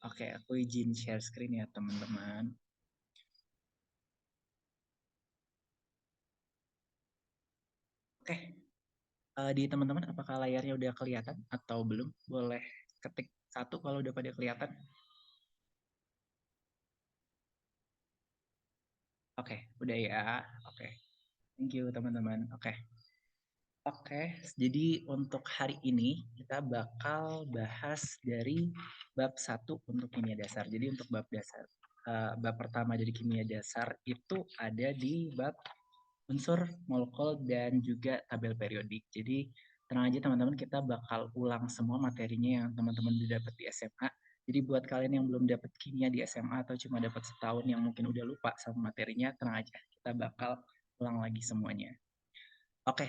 Oke, aku izin share screen ya teman-teman. Oke, di teman-teman apakah layarnya udah kelihatan atau belum? Boleh ketik satu kalau udah pada kelihatan. Oke, udah ya. Oke, thank you teman-teman. Oke, jadi untuk hari ini kita bakal bahas dari bab 1 untuk kimia dasar. Jadi untuk bab dasar, bab pertama dari kimia dasar itu ada di bab unsur, molekul, dan juga tabel periodik. Jadi tenang aja teman-teman, kita bakal ulang semua materinya yang teman-teman udah dapat di SMA. Jadi buat kalian yang belum dapat kimia di SMA atau cuma dapat setahun yang mungkin udah lupa sama materinya, tenang aja, kita bakal ulang lagi semuanya. Oke,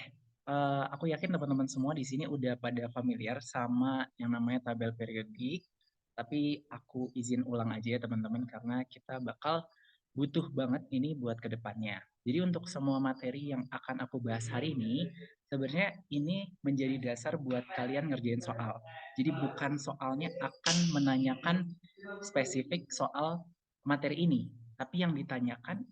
aku yakin teman-teman semua di sini udah pada familiar sama yang namanya tabel periodik, tapi aku izin ulang aja ya teman-teman karena kita bakal butuh banget ini buat kedepannya. Jadi untuk semua materi yang akan aku bahas hari ini, sebenarnya ini menjadi dasar buat kalian ngerjain soal. Jadi bukan soalnya akan menanyakan spesifik soal materi ini, tapi yang ditanyakan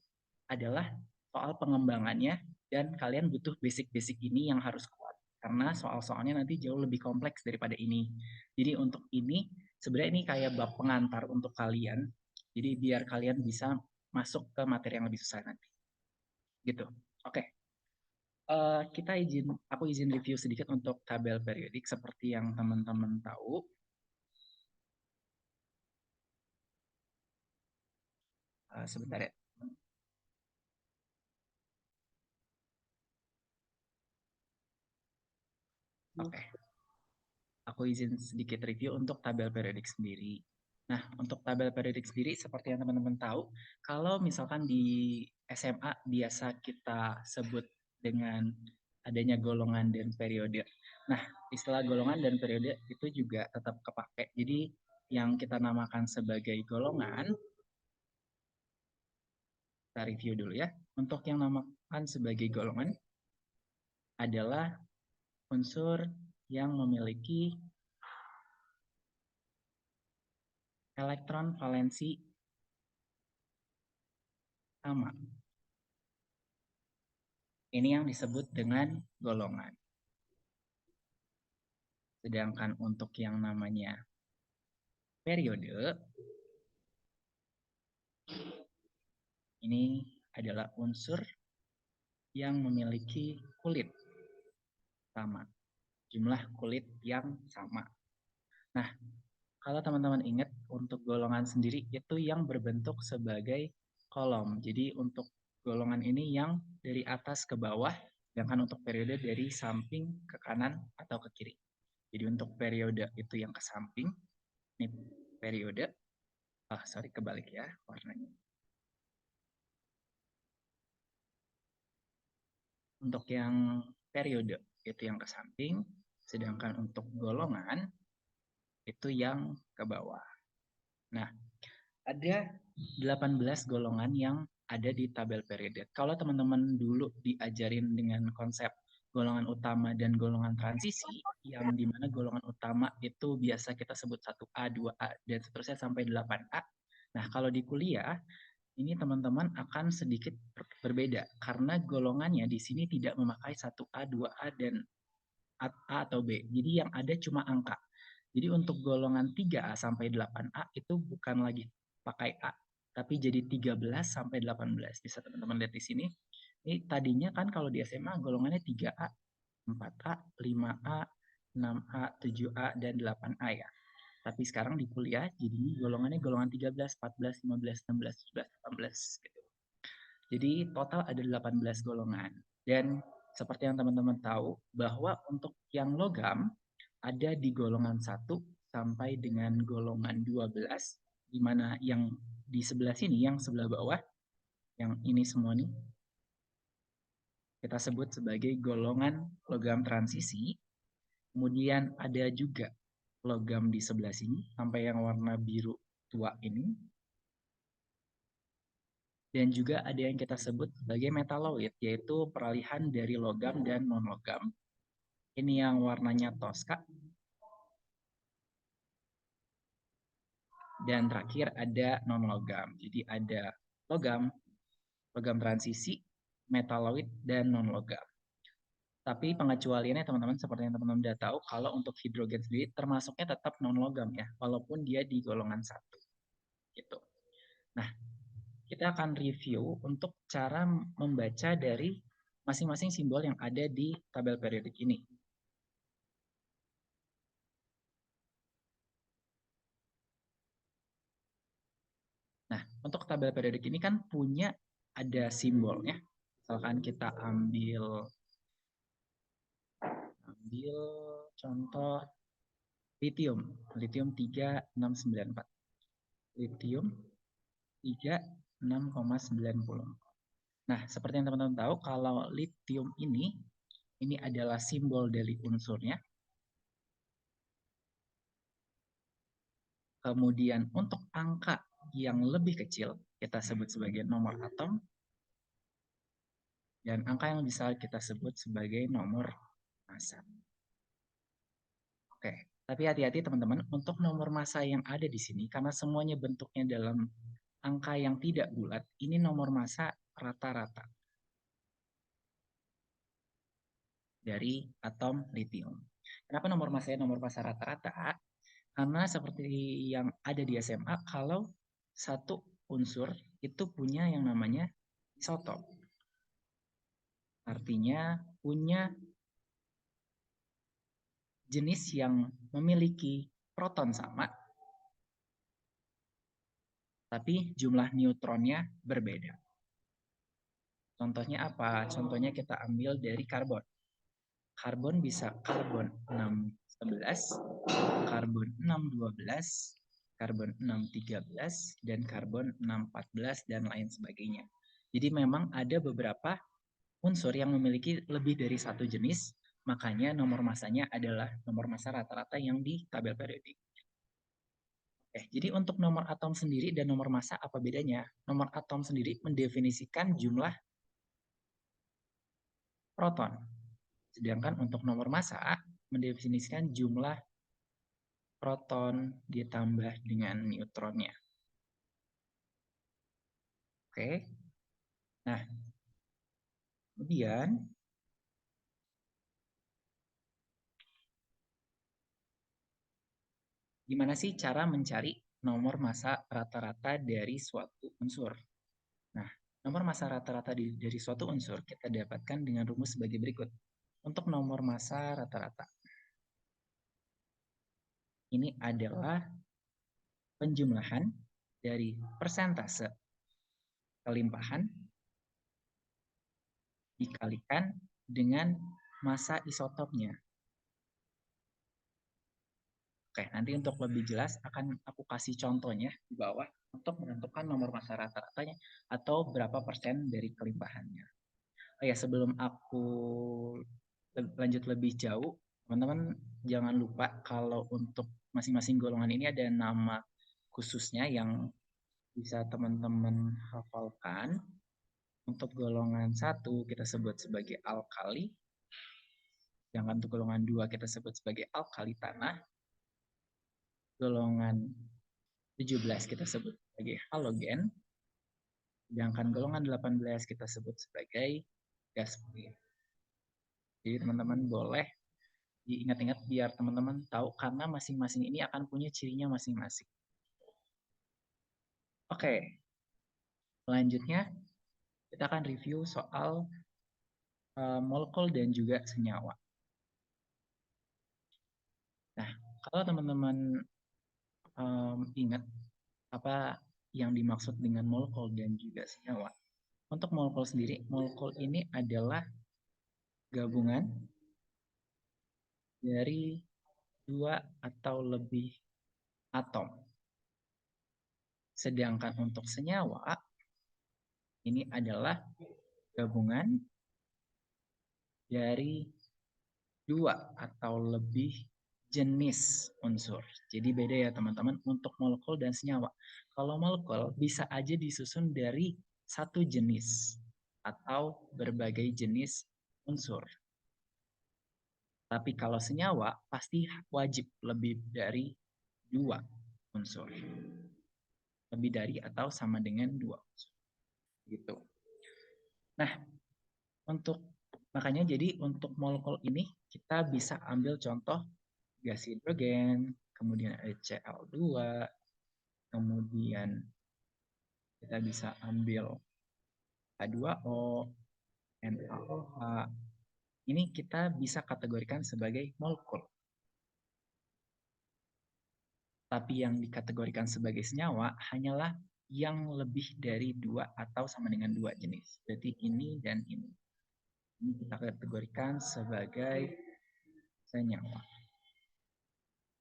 adalah soal pengembangannya dan kalian butuh basic-basic ini yang harus kuat karena soal-soalnya nanti jauh lebih kompleks daripada ini. Jadi untuk ini sebenarnya ini kayak bab pengantar untuk kalian. Jadi biar kalian bisa masuk ke materi yang lebih susah nanti. Gitu. Oke. Aku izin review sedikit untuk tabel periodik seperti yang teman-teman tahu. Sebentar ya. Oke. Aku izin sedikit review untuk tabel periodik sendiri. Nah, untuk tabel periodik sendiri, seperti yang teman-teman tahu, kalau misalkan di SMA biasa kita sebut dengan adanya golongan dan periode. Nah, istilah golongan dan periode itu juga tetap kepake. Jadi, yang kita namakan sebagai golongan, kita review dulu ya. Untuk yang namakan sebagai golongan adalah unsur yang memiliki elektron valensi sama. Ini yang disebut dengan golongan. Sedangkan untuk yang namanya periode, ini adalah unsur yang memiliki kulit sama, jumlah kulit yang sama. Nah, kalau teman-teman ingat, untuk golongan sendiri itu yang berbentuk sebagai kolom. Jadi untuk golongan ini yang dari atas ke bawah, sedangkan untuk periode dari samping ke kanan atau ke kiri. Jadi untuk periode itu yang ke samping, ini periode, sorry kebalik ya warnanya. Untuk yang periode itu yang ke samping, sedangkan untuk golongan itu yang ke bawah. Nah, ada 18 golongan yang ada di tabel periode. Kalau teman-teman dulu diajarin dengan konsep golongan utama dan golongan transisi, yang dimana golongan utama itu biasa kita sebut 1A, 2A, dan seterusnya sampai 8A. Nah, kalau di kuliah, ini teman-teman akan sedikit berbeda karena golongannya di sini tidak memakai 1A, 2A, dan A atau B. Jadi yang ada cuma angka. Jadi untuk golongan 3A sampai 8A itu bukan lagi pakai A, tapi jadi 13 sampai 18. Bisa teman-teman lihat di sini. Ini tadinya kan kalau di SMA golongannya 3A, 4A, 5A, 6A, 7A, dan 8A ya. Tapi sekarang di kuliah jadi golongannya golongan 13, 14, 15, 16, 17, 18 gitu. Jadi total ada 18 golongan. Dan seperti yang teman-teman tahu bahwa untuk yang logam ada di golongan 1 sampai dengan golongan 12, di mana yang di sebelah sini, yang sebelah bawah, yang ini semua nih, kita sebut sebagai golongan logam transisi. Kemudian ada juga logam di sebelah sini, sampai yang warna biru tua ini. Dan juga ada yang kita sebut sebagai metaloid, yaitu peralihan dari logam dan non-logam. Ini yang warnanya toska. dan terakhir ada non-logam. Jadi ada logam, logam transisi, metaloid, dan non-logam. Tapi pengecualiannya teman-teman seperti yang teman-teman udah tahu, kalau untuk hidrogen sendiri termasuknya tetap non-logam ya, walaupun dia di golongan 1. Gitu. Nah, kita akan review untuk cara membaca dari masing-masing simbol yang ada di tabel periodik ini. Nah, untuk tabel periodik ini kan punya ada simbolnya. Misalkan kita ambil contoh lithium, lithium 3694. Lithium 36,90. Nah, seperti yang teman-teman tahu, kalau lithium ini adalah simbol dari unsurnya. Kemudian untuk angka yang lebih kecil, kita sebut sebagai nomor atom. Dan angka yang bisa kita sebut sebagai nomor massa. Oke, tapi hati-hati teman-teman, untuk nomor massa yang ada di sini, karena semuanya bentuknya dalam angka yang tidak bulat, ini nomor massa rata-rata dari atom lithium. Kenapa nomor massanya nomor massa rata-rata? Karena seperti yang ada di SMA, kalau satu unsur itu punya yang namanya isotop. Artinya punya jenis yang memiliki proton sama, tapi jumlah neutronnya berbeda. Contohnya apa? Contohnya kita ambil dari karbon. Karbon bisa karbon 611, karbon 612, karbon 613, dan karbon 614, dan lain sebagainya. Jadi memang ada beberapa unsur yang memiliki lebih dari satu jenis, makanya nomor massanya adalah nomor massa rata-rata yang di tabel periodik. Jadi untuk nomor atom sendiri dan nomor massa apa bedanya? Nomor atom sendiri mendefinisikan jumlah proton. Sedangkan untuk nomor massa mendefinisikan jumlah proton ditambah dengan neutronnya. Oke. Nah, kemudian gimana sih cara mencari nomor massa rata-rata dari suatu unsur? Nah, nomor massa rata-rata dari suatu unsur kita dapatkan dengan rumus sebagai berikut. Untuk nomor massa rata-rata, ini adalah penjumlahan dari persentase kelimpahan dikalikan dengan massa isotopnya. Oke, nanti untuk lebih jelas akan aku kasih contohnya di bawah untuk menentukan nomor massa rata-ratanya atau berapa persen dari kelimpahannya. Oh ya, sebelum aku lanjut lebih jauh, teman-teman jangan lupa kalau untuk masing-masing golongan ini ada nama khususnya yang bisa teman-teman hafalkan. Untuk golongan 1 kita sebut sebagai alkali, sedangkan untuk golongan 2 kita sebut sebagai alkali tanah, golongan 17 kita sebut sebagai halogen, sedangkan golongan 18 kita sebut sebagai gas bulir. Jadi teman-teman boleh diingat-ingat biar teman-teman tahu karena masing-masing ini akan punya cirinya masing-masing. Oke, selanjutnya kita akan review soal molekul dan juga senyawa. Nah, kalau teman-teman ingat apa yang dimaksud dengan molekul dan juga senyawa. Untuk molekul sendiri, molekul ini adalah gabungan dari dua atau lebih atom. Sedangkan untuk senyawa, ini adalah gabungan dari dua atau lebih jenis unsur. Jadi beda ya teman-teman untuk molekul dan senyawa. Kalau molekul bisa aja disusun dari satu jenis atau berbagai jenis unsur. Tapi kalau senyawa pasti wajib lebih dari dua unsur. lebih dari atau sama dengan 2 unsur. Gitu. Nah, makanya jadi untuk molekul ini kita bisa ambil contoh gas hidrogen, kemudian ada Cl2, kemudian kita bisa ambil H2O, NaOH. Ini kita bisa kategorikan sebagai molekul. Tapi yang dikategorikan sebagai senyawa hanyalah yang lebih dari 2 atau sama dengan 2 jenis. Berarti ini dan ini. Ini kita kategorikan sebagai senyawa.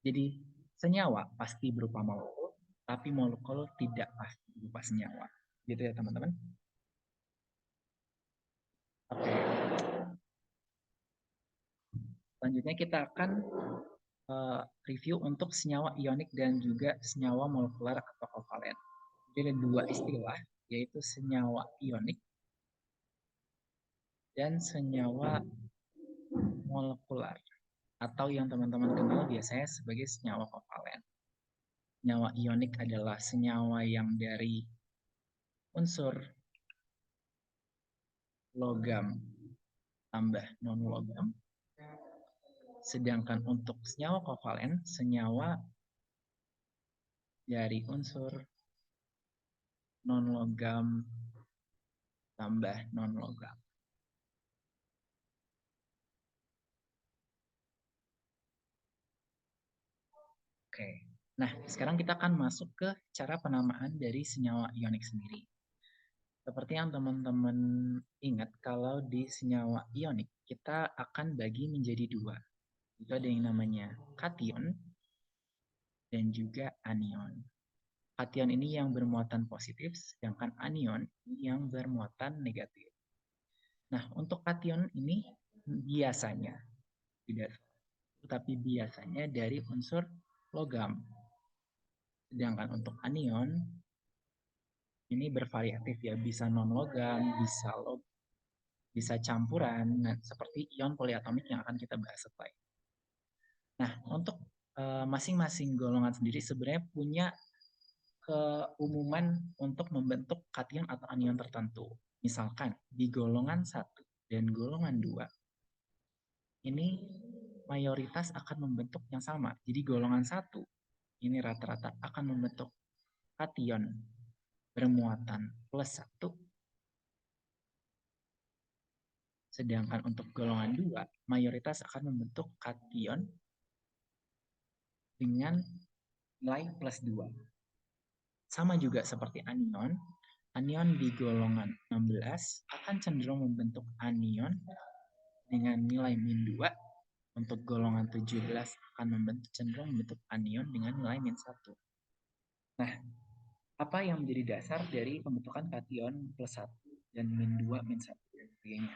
Jadi senyawa pasti berupa molekul, tapi molekul tidak pasti berupa senyawa. Gitu ya teman-teman. Oke. Selanjutnya kita akan review untuk senyawa ionik dan juga senyawa molekuler atau kovalen. Jadi ada dua istilah, yaitu senyawa ionik dan senyawa molekuler, atau yang teman-teman kenal biasanya sebagai senyawa kovalen. Senyawa ionik adalah senyawa yang dari unsur logam tambah non-logam. Sedangkan untuk senyawa kovalen, senyawa dari unsur non-logam tambah non-logam. Oke, nah sekarang kita akan masuk ke cara penamaan dari senyawa ionik sendiri. Seperti yang teman-teman ingat, kalau di senyawa ionik, kita akan bagi menjadi dua. Itu ada yang namanya kation dan juga anion. Kation ini yang bermuatan positif, sedangkan anion yang bermuatan negatif. Nah, untuk kation ini biasanya, tidak, tetapi biasanya dari unsur logam. Sedangkan untuk anion, ini bervariatif ya, bisa non-logam, bisa campuran, nah, seperti ion poliatomik yang akan kita bahas setelah ini. Nah, untuk masing-masing golongan sendiri sebenarnya punya keumuman untuk membentuk kation atau anion tertentu. Misalkan di golongan 1 dan golongan 2, ini mayoritas akan membentuk yang sama. Jadi golongan 1 ini rata-rata akan membentuk kation bermuatan +1. Sedangkan untuk golongan 2, mayoritas akan membentuk kation dengan nilai +2. Sama juga seperti anion, anion di golongan 16 akan cenderung membentuk anion dengan nilai -2. Untuk golongan 17 akan cenderung membentuk anion dengan nilai -1. Nah, apa yang menjadi dasar dari pembentukan kation +1 dan -2, -1 dan sebagainya?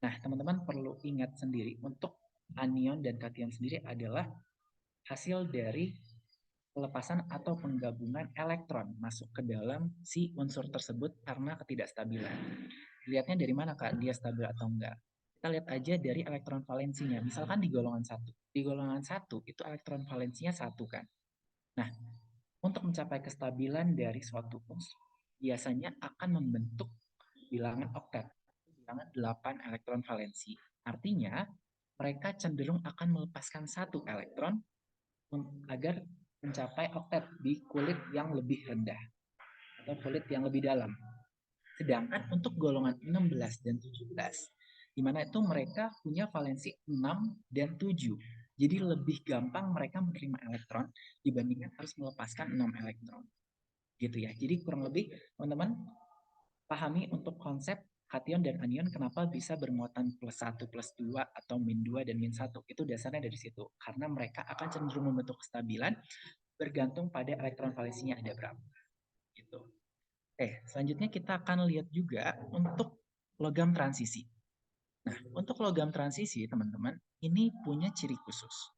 Nah, teman-teman perlu ingat sendiri, untuk anion dan kation sendiri adalah hasil dari pelepasan atau penggabungan elektron masuk ke dalam si unsur tersebut karena ketidakstabilan. Lihatnya dari mana, Kak, dia stabil atau enggak? Kita lihat aja dari elektron valensinya. Misalkan di golongan 1. Di golongan 1 itu elektron valensinya 1 kan. Nah, untuk mencapai kestabilan dari suatu unsur, biasanya akan membentuk bilangan oktet. Bilangan 8 elektron valensi. Artinya, mereka cenderung akan melepaskan 1 elektron agar mencapai oktet di kulit yang lebih rendah atau kulit yang lebih dalam. Sedangkan untuk golongan 16 dan 17, di mana itu mereka punya valensi 6 dan 7. Jadi lebih gampang mereka menerima elektron dibandingkan harus melepaskan 6 elektron. Gitu ya. Jadi kurang lebih teman-teman pahami untuk konsep kation dan anion kenapa bisa bermuatan +1, +2, atau -2 dan -1. Itu dasarnya dari situ. Karena mereka akan cenderung membentuk kestabilan bergantung pada elektron valensinya ada berapa. Gitu. Selanjutnya kita akan lihat juga untuk logam transisi. Nah, untuk logam transisi, teman-teman, ini punya ciri khusus.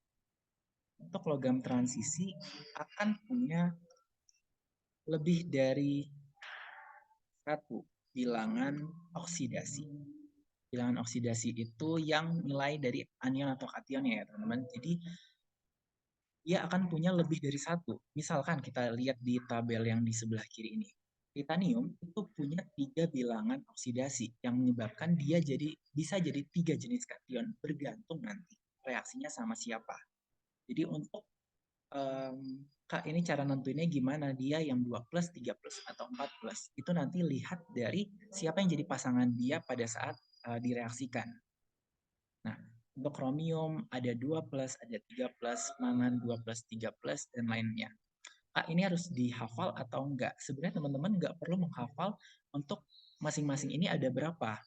Untuk logam transisi akan punya lebih dari 1 bilangan oksidasi. Bilangan oksidasi itu yang nilai dari anion atau kation ya, teman-teman. Jadi dia akan punya lebih dari satu. Misalkan kita lihat di tabel yang di sebelah kiri ini. Titanium itu punya 3 bilangan oksidasi yang menyebabkan dia bisa jadi 3 jenis kation bergantung nanti reaksinya sama siapa. Jadi untuk Kak, ini cara nentuinnya gimana? Dia yang 2 plus, 3 plus, atau 4 plus. Itu nanti lihat dari siapa yang jadi pasangan dia pada saat direaksikan. Nah, untuk kromium ada 2 plus, ada 3 plus, mangan 2 plus, 3 plus, dan lainnya. Kak, ini harus dihafal atau enggak? Sebenarnya teman-teman enggak perlu menghafal untuk masing-masing ini ada berapa.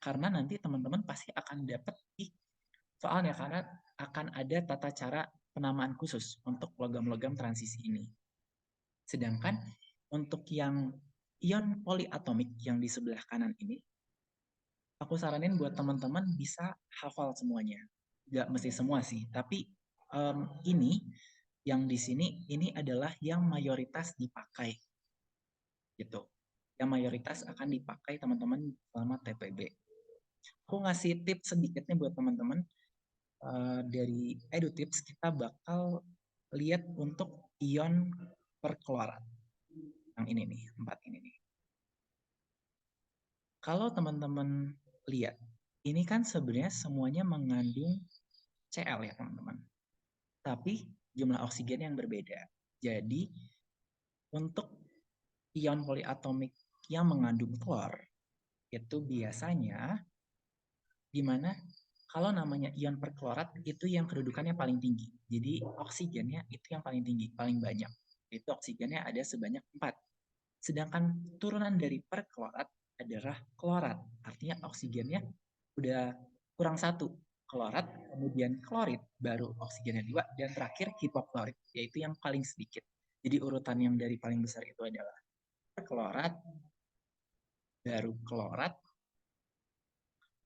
Karena nanti teman-teman pasti akan dapat di soalnya, karena akan ada tata cara penamaan khusus untuk logam-logam transisi ini. Sedangkan untuk yang ion poliatomik yang di sebelah kanan ini, aku saranin buat teman-teman bisa hafal semuanya. Nggak mesti semua sih, tapi ini yang di sini ini adalah yang mayoritas dipakai gitu. Yang mayoritas akan dipakai teman-teman selama TPB. Aku ngasih tips sedikitnya buat teman-teman. Dari EduTips kita bakal lihat untuk ion perklorat. Yang ini nih, 4 ini nih. Kalau teman-teman lihat, ini kan sebenarnya semuanya mengandung Cl ya teman-teman. Tapi jumlah oksigen yang berbeda. Jadi untuk ion poliatomik yang mengandung klor, itu biasanya di mana kalau namanya ion perklorat itu yang kedudukannya paling tinggi. Jadi oksigennya itu yang paling tinggi, paling banyak. Itu oksigennya ada sebanyak 4. Sedangkan turunan dari perklorat adalah klorat. Artinya oksigennya udah kurang 1. Klorat, kemudian klorit, baru oksigennya 2, dan terakhir hipoklorit, yaitu yang paling sedikit. Jadi urutan yang dari paling besar itu adalah perklorat, baru klorat,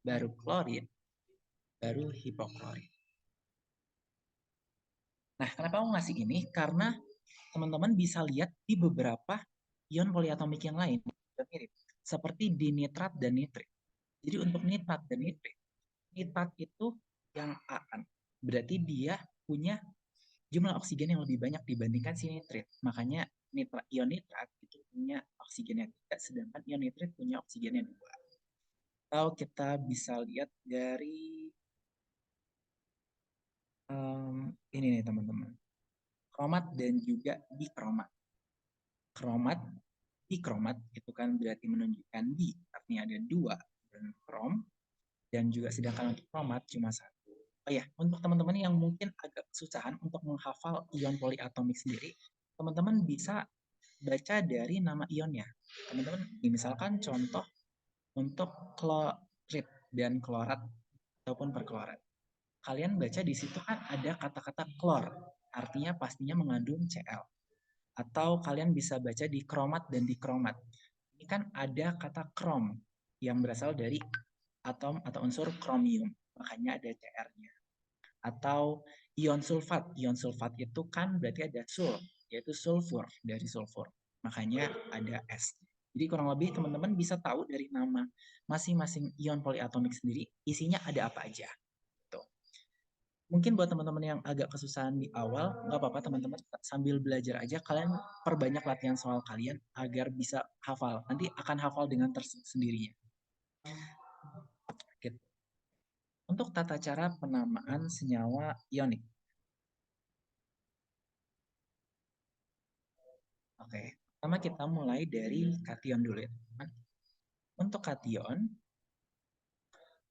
baru klorit, baru hipoklorit. Nah, kenapa aku ngasih ini? Karena teman-teman bisa lihat di beberapa ion poliatomik yang lain yang mirip, seperti di nitrat dan nitrit. Jadi untuk nitrat dan nitrat itu yang A-an. Berarti dia punya jumlah oksigen yang lebih banyak dibandingkan si nitrit. Makanya ion nitrat itu punya oksigennya 3, sedangkan ion nitrit punya oksigennya 2. Atau kita bisa lihat dari ini nih teman-teman. Kromat dan juga dikromat. Kromat, dikromat itu kan berarti menunjukkan di, artinya ada 2 dan krom, dan juga sedangkan untuk kromat cuma 1. Oh ya, untuk teman-teman yang mungkin agak kesusahan untuk menghafal ion poliatomik sendiri, teman-teman bisa baca dari nama ionnya. Teman-teman, misalkan contoh untuk klorit dan klorat ataupun perklorat. Kalian baca di situ kan ada kata-kata klor, artinya pastinya mengandung Cl. Atau kalian bisa baca di kromat dan di kromat. Ini kan ada kata krom yang berasal dari atom atau unsur kromium, makanya ada Cr-nya. Atau ion sulfat. Ion sulfat itu kan berarti ada sul, yaitu sulfur, dari sulfur. Makanya ada S. Jadi kurang lebih teman-teman bisa tahu dari nama masing-masing ion poliatomik sendiri isinya ada apa aja. Tuh. Mungkin buat teman-teman yang agak kesusahan di awal, nggak apa-apa teman-teman, sambil belajar aja kalian perbanyak latihan soal kalian agar bisa hafal. Nanti akan hafal dengan tersendirinya. Gitu. Untuk tata cara penamaan senyawa ionik. Oke, pertama kita mulai dari kation dulu ya teman-teman. Untuk kation,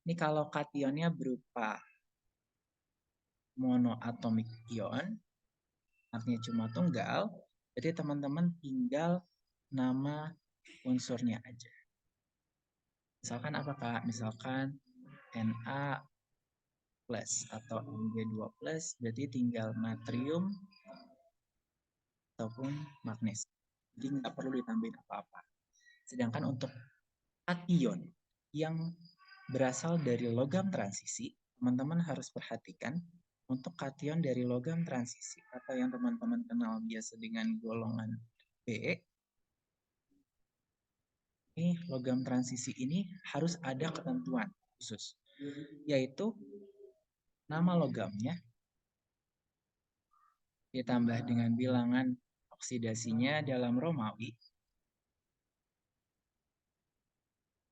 ini kalau kationnya berupa monoatomic ion, artinya cuma tunggal, jadi teman-teman tinggal nama unsurnya aja. Misalkan apa Kak? Misalkan Na plus atau Mg2 plus, berarti tinggal natrium ataupun magnesium. Jadi nggak perlu ditambahin apa-apa. Sedangkan untuk kation yang berasal dari logam transisi, teman-teman harus perhatikan untuk kation dari logam transisi atau yang teman-teman kenal biasa dengan golongan B, ini logam transisi ini harus ada ketentuan khusus, yaitu nama logamnya ditambah dengan bilangan oksidasinya dalam Romawi,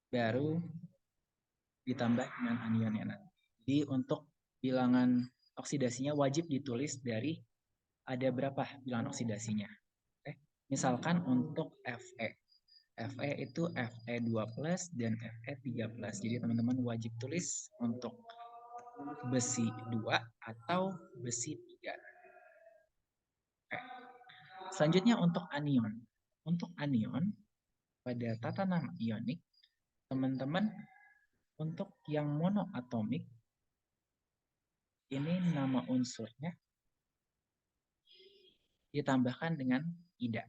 baru ditambah dengan anionnya nanti. Jadi untuk bilangan oksidasinya wajib ditulis dari ada berapa bilangan oksidasinya. Oke. Misalkan untuk Fe. Fe itu Fe2+ dan Fe3+. Jadi teman-teman wajib tulis untuk besi 2 atau besi 3. Oke. Selanjutnya untuk anion. Untuk anion, pada tata nama ionik, teman-teman untuk yang monoatomik, ini nama unsurnya ditambahkan dengan ida.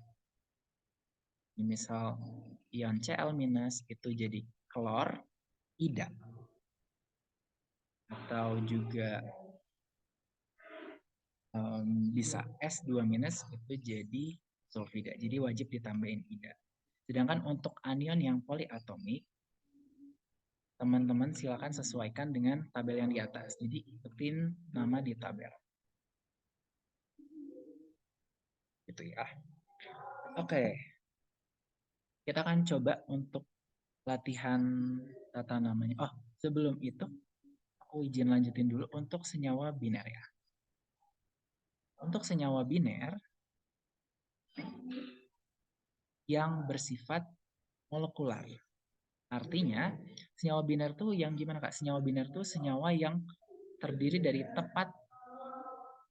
Misal ion Cl- itu jadi klor ida. Atau juga bisa S2- itu jadi sulfida. Jadi wajib ditambahin ida. Sedangkan untuk anion yang poliatomik, teman-teman silakan sesuaikan dengan tabel yang di atas. Jadi ikutin nama di tabel. Gitu ya. Oke. Kita akan coba untuk latihan tata namanya. Oh, sebelum itu aku izin lanjutin dulu untuk senyawa biner ya. Untuk senyawa biner yang bersifat molekular. Artinya, senyawa biner tuh yang gimana Kak? Senyawa biner tuh senyawa yang terdiri dari tepat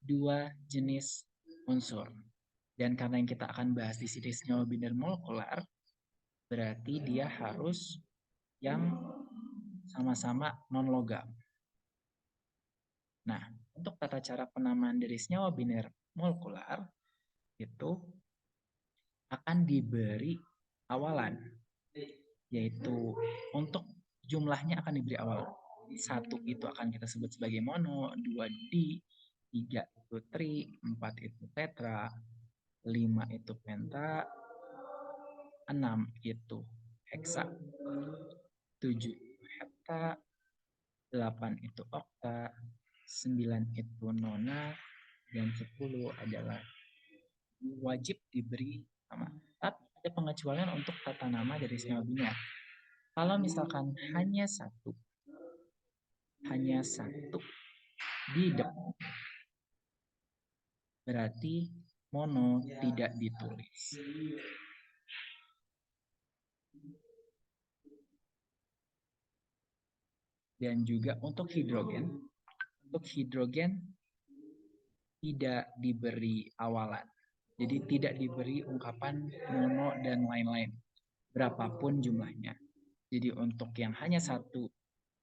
dua jenis unsur. Dan karena yang kita akan bahas di sini senyawa biner molekular, berarti dia harus yang sama-sama non-logam. Nah, untuk tata cara penamaan dari senyawa biner molekular, itu akan diberi awalan. Yaitu untuk jumlahnya akan diberi awalan. 1 itu akan kita sebut sebagai mono, 2 di, 3 itu tri, 4 itu tetra, 5 itu penta, 6 itu heksa, 7 itu hepta, 8 itu okta, 9 itu nona, dan 10 adalah wajib diberi nama. Tapi ada pengecualian untuk tata nama dari senyawa biner. Kalau misalkan hanya satu di depan, berarti mono tidak ditulis. Dan juga untuk hidrogen tidak diberi awalan. Jadi tidak diberi ungkapan mono dan lain-lain, berapapun jumlahnya. Jadi untuk yang hanya satu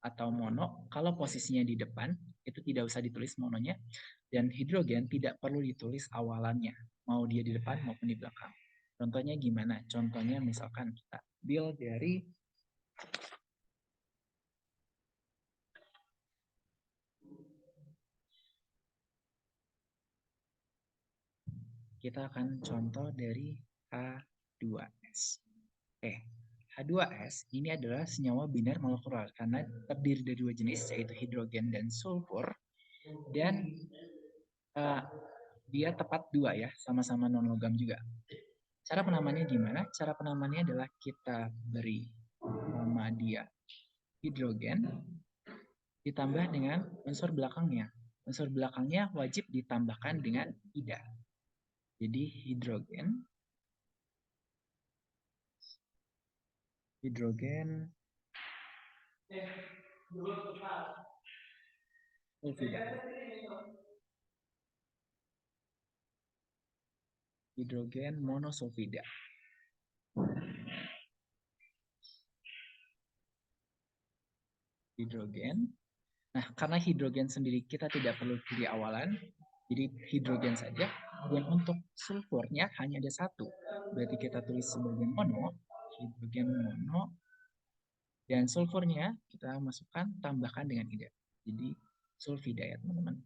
atau mono, kalau posisinya di depan, itu tidak usah ditulis mononya. Dan hidrogen tidak perlu ditulis awalannya, mau dia di depan maupun di belakang. Contohnya gimana? Contohnya misalkan kita ambil dari kita akan contoh dari H2S. H2S ini adalah senyawa biner molekular karena terdiri dari dua jenis yaitu hidrogen dan sulfur, dan dia tepat dua ya, sama-sama non logam juga. Cara penamaannya gimana? Cara penamaannya adalah kita beri nama dia hidrogen ditambah dengan unsur belakangnya. Unsur belakangnya wajib ditambahkan dengan ida. Jadi hidrogen sulfida. Hidrogen monosulfida. Hidrogen. Nah, karena hidrogen sendiri kita tidak perlu beri awalan, jadi hidrogen saja. Dan untuk sulfurnya hanya ada satu. Berarti kita tulis sebagai mono, hidrogen mono, dan sulfurnya kita masukkan, tambahkan dengan ida. Jadi sulfida ya teman-teman.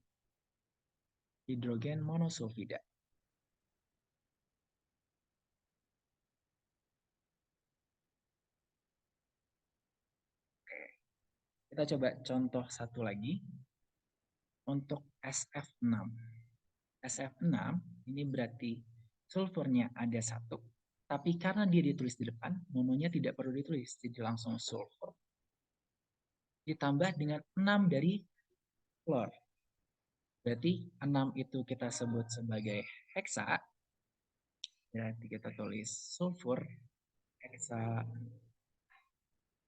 Hidrogen monosulfida. Kita coba contoh satu lagi. Untuk SF6. SF6, ini berarti sulfurnya ada 1, tapi karena dia ditulis di depan, mononya tidak perlu ditulis, jadi langsung sulfur. Ditambah dengan 6 dari klor. Berarti 6 itu kita sebut sebagai heksa. Berarti kita tulis sulfur heksa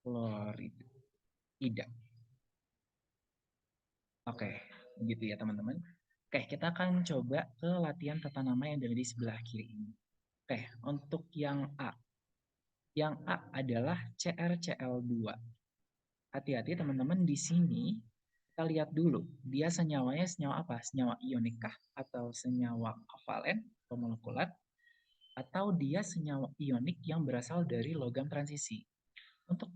klorida. Oke, begitu ya teman-teman. Oke, kita akan coba ke latihan tata nama yang ada di sebelah kiri ini. Oke, untuk yang A. Yang A adalah CrCl2. Hati-hati teman-teman, di sini kita lihat dulu. Dia senyawanya senyawa apa? Senyawa ionik kah? Atau senyawa kovalen atau molekular? Atau dia senyawa ionik yang berasal dari logam transisi? Untuk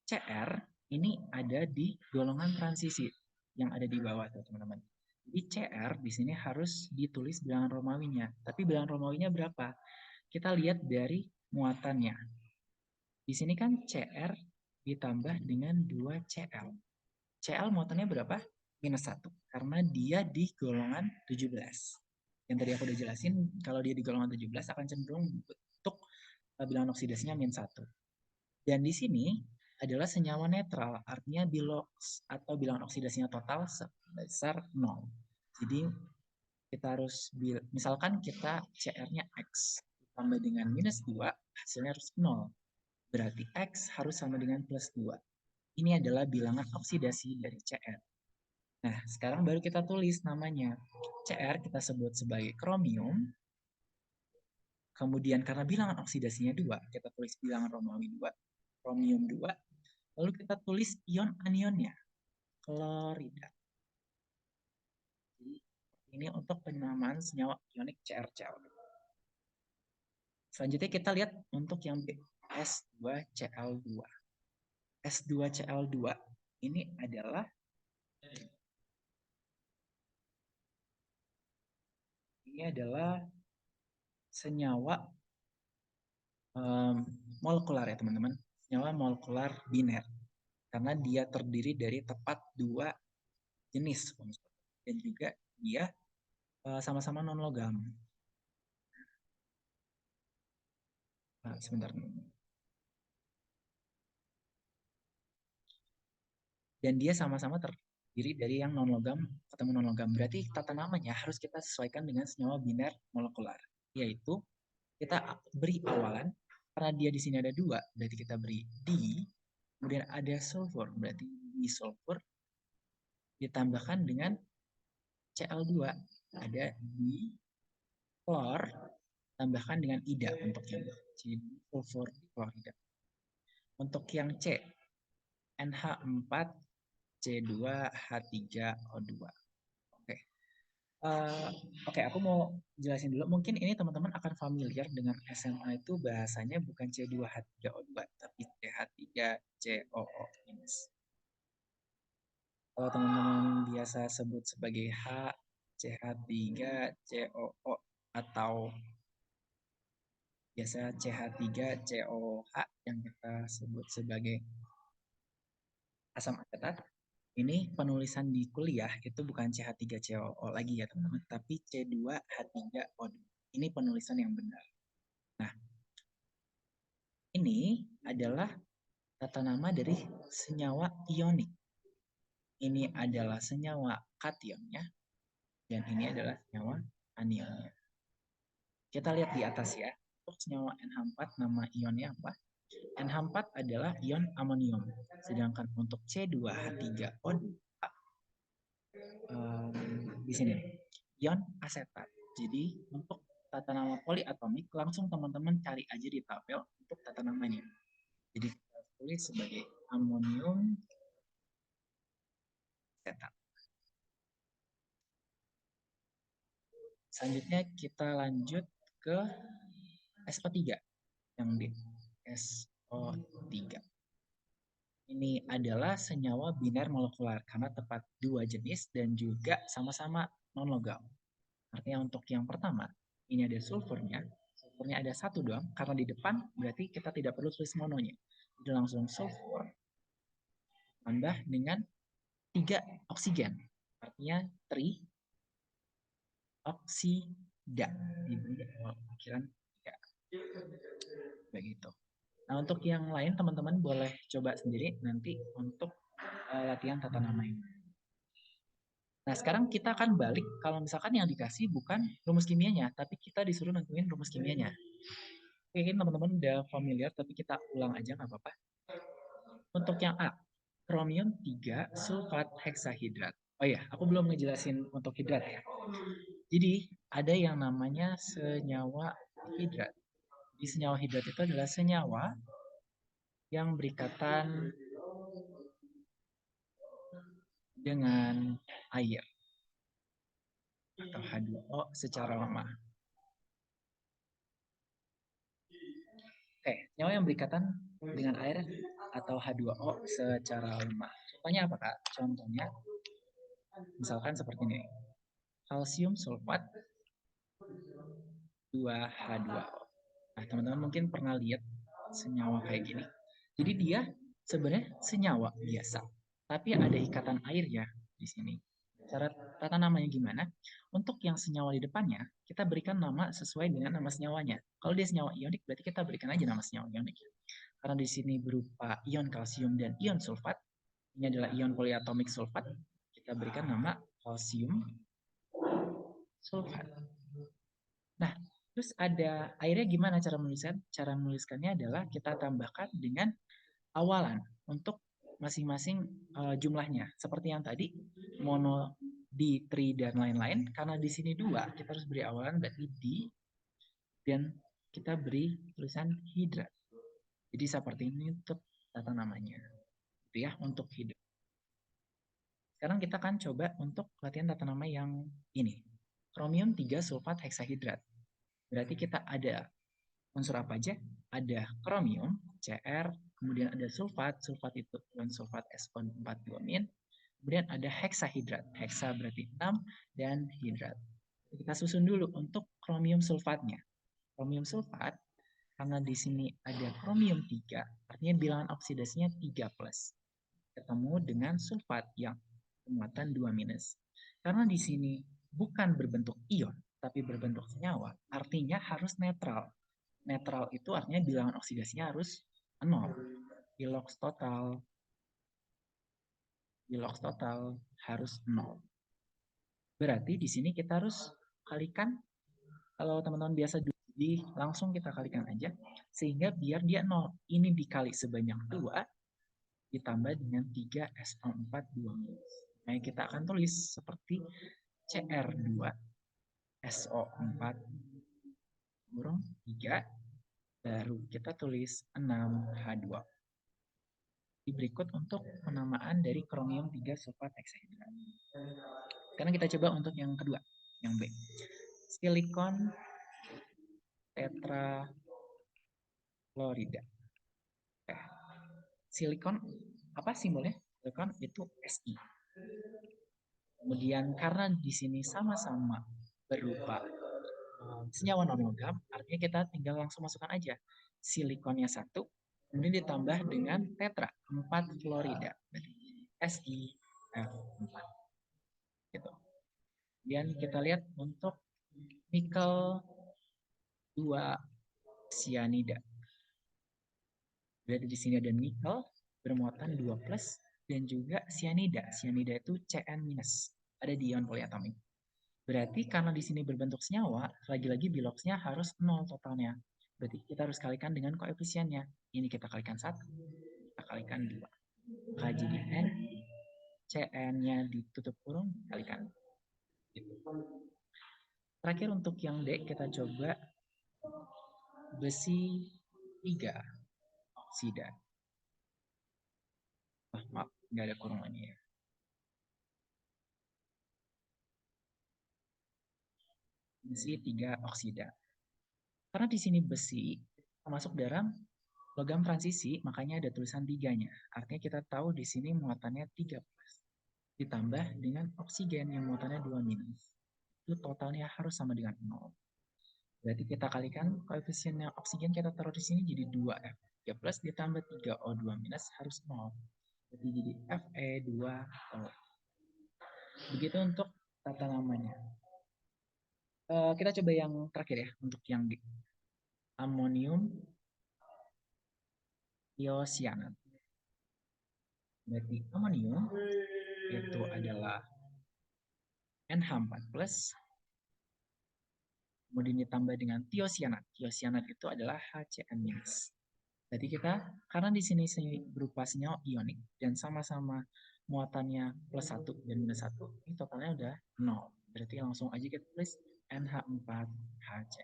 Cr, ini ada di golongan transisi yang ada di bawah tuh teman-teman. Jadi Cr di sini harus ditulis bilangan Romawinya. Tapi bilangan Romawinya berapa? Kita lihat dari muatannya. Di sini kan Cr ditambah dengan 2Cl. Cl muatannya berapa? Minus 1. Karena dia di golongan 17. Yang tadi aku udah jelasin, kalau dia di golongan 17 akan cenderung bentuk bilangan oksidasinya minus 1. Dan di sini adalah senyawa netral, artinya bilox atau bilangan oksidasinya total sebesar 0. Jadi kita harus, misalkan kita Cr-nya X, tambah dengan minus 2, hasilnya harus 0. Berarti X harus sama dengan plus 2. Ini adalah bilangan oksidasi dari Cr. Nah, sekarang baru kita tulis namanya. Cr kita sebut sebagai kromium. Kemudian karena bilangan oksidasinya 2, kita tulis bilangan Romawi 2, kromium 2. Lalu kita tulis ion anionnya, klorida. Jadi, ini untuk penamaan senyawa ionik CrCl. Selanjutnya kita lihat untuk yang B, S2Cl2. S2Cl2 ini adalah senyawa molekular ya teman-teman, senyawa molekular biner, karena dia terdiri dari tepat 2 jenis unsur dan juga dia sama-sama non logam. Nah, sebentar. Dan dia sama-sama terdiri dari yang non logam ketemu non logam. Berarti tata namanya harus kita sesuaikan dengan senyawa biner molekular, yaitu kita beri awalan karena dia di sini ada 2, berarti kita beri di, kemudian ada sulfur, berarti di sulfur ditambahkan dengan Cl2, ada di klor, tambahkan dengan ida untuk yang jadi sulfur klorida. Untuk yang C, NH4 C2H3O2. Oke. Oke, aku mau jelasin dulu. Mungkin ini teman-teman akan familiar dengan SMA itu bahasanya bukan C2H3O2, tapi CH3COO-. Kalau teman-teman biasa sebut sebagai H, CH3COO, atau biasa CH3COH yang kita sebut sebagai asam asetat. Ini penulisan di kuliah itu bukan CH3COO lagi ya teman-teman, tapi C2H3O2. Ini penulisan yang benar. Nah, ini adalah tata nama dari senyawa ionik. Ini adalah senyawa kationnya, dan ini adalah senyawa anionnya. Kita lihat di atas ya. Untuk senyawa NH4 nama ionnya apa? NH4 adalah ion amonium. Sedangkan untuk C2H3O2 di sini ion asetat. Jadi untuk tata nama poliatomik langsung teman-teman cari aja di tabel untuk tata namanya. Jadi kita tulis sebagai amonium asetat. Selanjutnya kita lanjut ke SO3 yang D. SO3. Ini adalah senyawa biner molekular karena tepat 2 jenis dan juga sama-sama non logam. Artinya untuk yang pertama, ini ada sulfurnya. Sulfurnya ada 1 doang, karena di depan berarti kita tidak perlu tulis mononya. Jadi langsung sulfur tambah dengan 3 oksigen. Artinya 3 oksida. Diberi pikiran ya. Begitu. Nah, untuk yang lain teman-teman boleh coba sendiri nanti untuk latihan tata nama ini. Nah, sekarang kita akan balik kalau misalkan yang dikasih bukan rumus kimianya, tapi kita disuruh nentuin rumus kimianya. Oke, teman-teman udah familiar, tapi kita ulang aja nggak apa-apa. Untuk yang A, kromium 3 sulfat heksahidrat. Oh iya, aku belum ngejelasin untuk hidrat ya. Jadi, ada yang namanya senyawa hidrat. Di senyawa hidrat itu adalah senyawa yang berikatan dengan air atau H2O secara lemah. Senyawa yang berikatan dengan air atau H2O secara lemah. Contohnya apa, Kak? Contohnya, misalkan seperti ini. Kalsium sulfat 2H2O. Nah, teman-teman mungkin pernah lihat senyawa kayak gini. Jadi dia sebenarnya senyawa biasa, tapi ada ikatan air ya di sini. Cara tata namanya gimana? Untuk yang senyawa di depannya, kita berikan nama sesuai dengan nama senyawanya. Kalau dia senyawa ionik, berarti kita berikan aja nama senyawa ionik. Karena di sini berupa ion kalsium dan ion sulfat, ini adalah ion poliatomik sulfat, kita berikan nama kalsium sulfat. Nah, terus ada airnya gimana cara menuliskan? Cara menuliskannya adalah kita tambahkan dengan awalan untuk masing-masing jumlahnya. Seperti yang tadi, mono, di, tri, dan lain-lain. Karena di sini 2, kita harus beri awalan berarti di, dan kita beri tulisan hidrat. Jadi seperti ini untuk tata namanya. Itu ya untuk hidrat. Sekarang kita akan coba untuk latihan tata nama yang ini. Kromium 3 sulfat heksahidrat. Berarti kita ada unsur apa aja? Ada kromium, Cr, kemudian ada sulfat, sulfat itu ion sulfat SO42-. Kemudian ada heksahidrat, heksa berarti 6, dan hidrat. Kita susun dulu untuk kromium sulfatnya. Kromium sulfat, karena di sini ada kromium 3, artinya bilangan oksidasinya 3+. Ketemu dengan sulfat yang muatan 2-. Karena di sini bukan berbentuk ion, tapi berbentuk senyawa, artinya harus netral. Netral itu artinya bilangan oksidasinya harus 0. Bilox total harus 0. Berarti di sini kita harus kalikan, kalau teman-teman biasa jadi langsung kita kalikan aja, sehingga biar dia 0. Ini dikali sebanyak 2, ditambah dengan 3 SO4 2-. Nah, kita akan tulis seperti Cr2 SO4 kurung 3, baru kita tulis 6H2. Di berikut untuk penamaan dari kromium 3 sulfat heksahidrat. Sekarang kita coba untuk yang kedua, yang B. Silikon tetrafluorida. Silikon, apa simbolnya? Silikon itu Si. Kemudian karena di sini sama-sama berupa senyawa non-logam, artinya kita tinggal langsung masukkan aja silikonnya 1, kemudian ditambah dengan tetra 4 fluorida, SiF4. Gitu. Kemudian kita lihat untuk nikel 2 cyanida. Berarti di sini ada nikel bermuatan 2+ dan juga cyanida. Cyanida itu Cn-, ada di ion poliatomik. Berarti karena di sini berbentuk senyawa, lagi-lagi biloxnya harus 0 totalnya. Berarti kita harus kalikan dengan koefisiennya. Ini kita kalikan 1, kita kalikan 2. K jadi N, Cn-nya ditutup kurung, kalikan. Gitu. Terakhir untuk yang D, kita coba besi 3 oksida. Maaf, nggak ada kurungannya ya. Besi 3 oksida. Karena di sini besi termasuk dalam logam transisi, makanya ada tulisan 3-nya. Artinya kita tahu di sini muatannya 3+. Ditambah dengan oksigen yang muatannya 2-. Itu totalnya harus sama dengan 0. Berarti kita kalikan koefisiennya oksigen kita taruh di sini jadi 2F. 3+ ditambah 3O2- harus 0. Jadi jadi Fe2O. Begitu untuk tata namanya. Kita coba yang terakhir ya, untuk yang di amonium thiocyanat. Berarti amonium itu adalah NH4+, kemudian ditambah dengan thiocyanat. Thiocyanat itu adalah HCN-. Jadi kita, karena di sini berupa senyawa ionik dan sama-sama muatannya +1 dan -1, ini totalnya udah 0. Berarti langsung aja kita tulis NH4HC.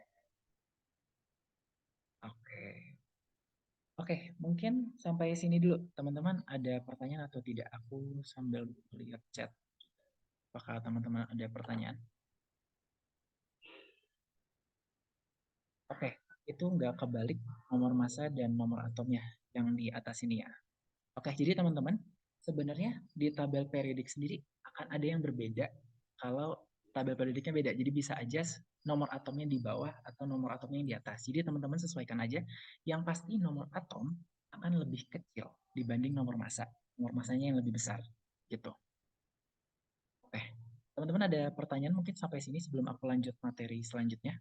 Oke, mungkin sampai sini dulu. Teman-teman ada pertanyaan atau tidak? Aku sambil lihat chat. Apakah teman-teman ada pertanyaan? Oke, itu nggak kebalik nomor massa dan nomor atomnya yang di atas ini ya. Oke, jadi teman-teman, sebenarnya di tabel periodik sendiri akan ada yang berbeda kalau tabel periodiknya beda. Jadi bisa aja nomor atomnya di bawah atau nomor atomnya yang di atas. Jadi teman-teman sesuaikan aja. Yang pasti nomor atom akan lebih kecil dibanding nomor massa. Nomor massanya yang lebih besar. Gitu. Oke, teman-teman ada pertanyaan mungkin sampai sini sebelum aku lanjut materi selanjutnya?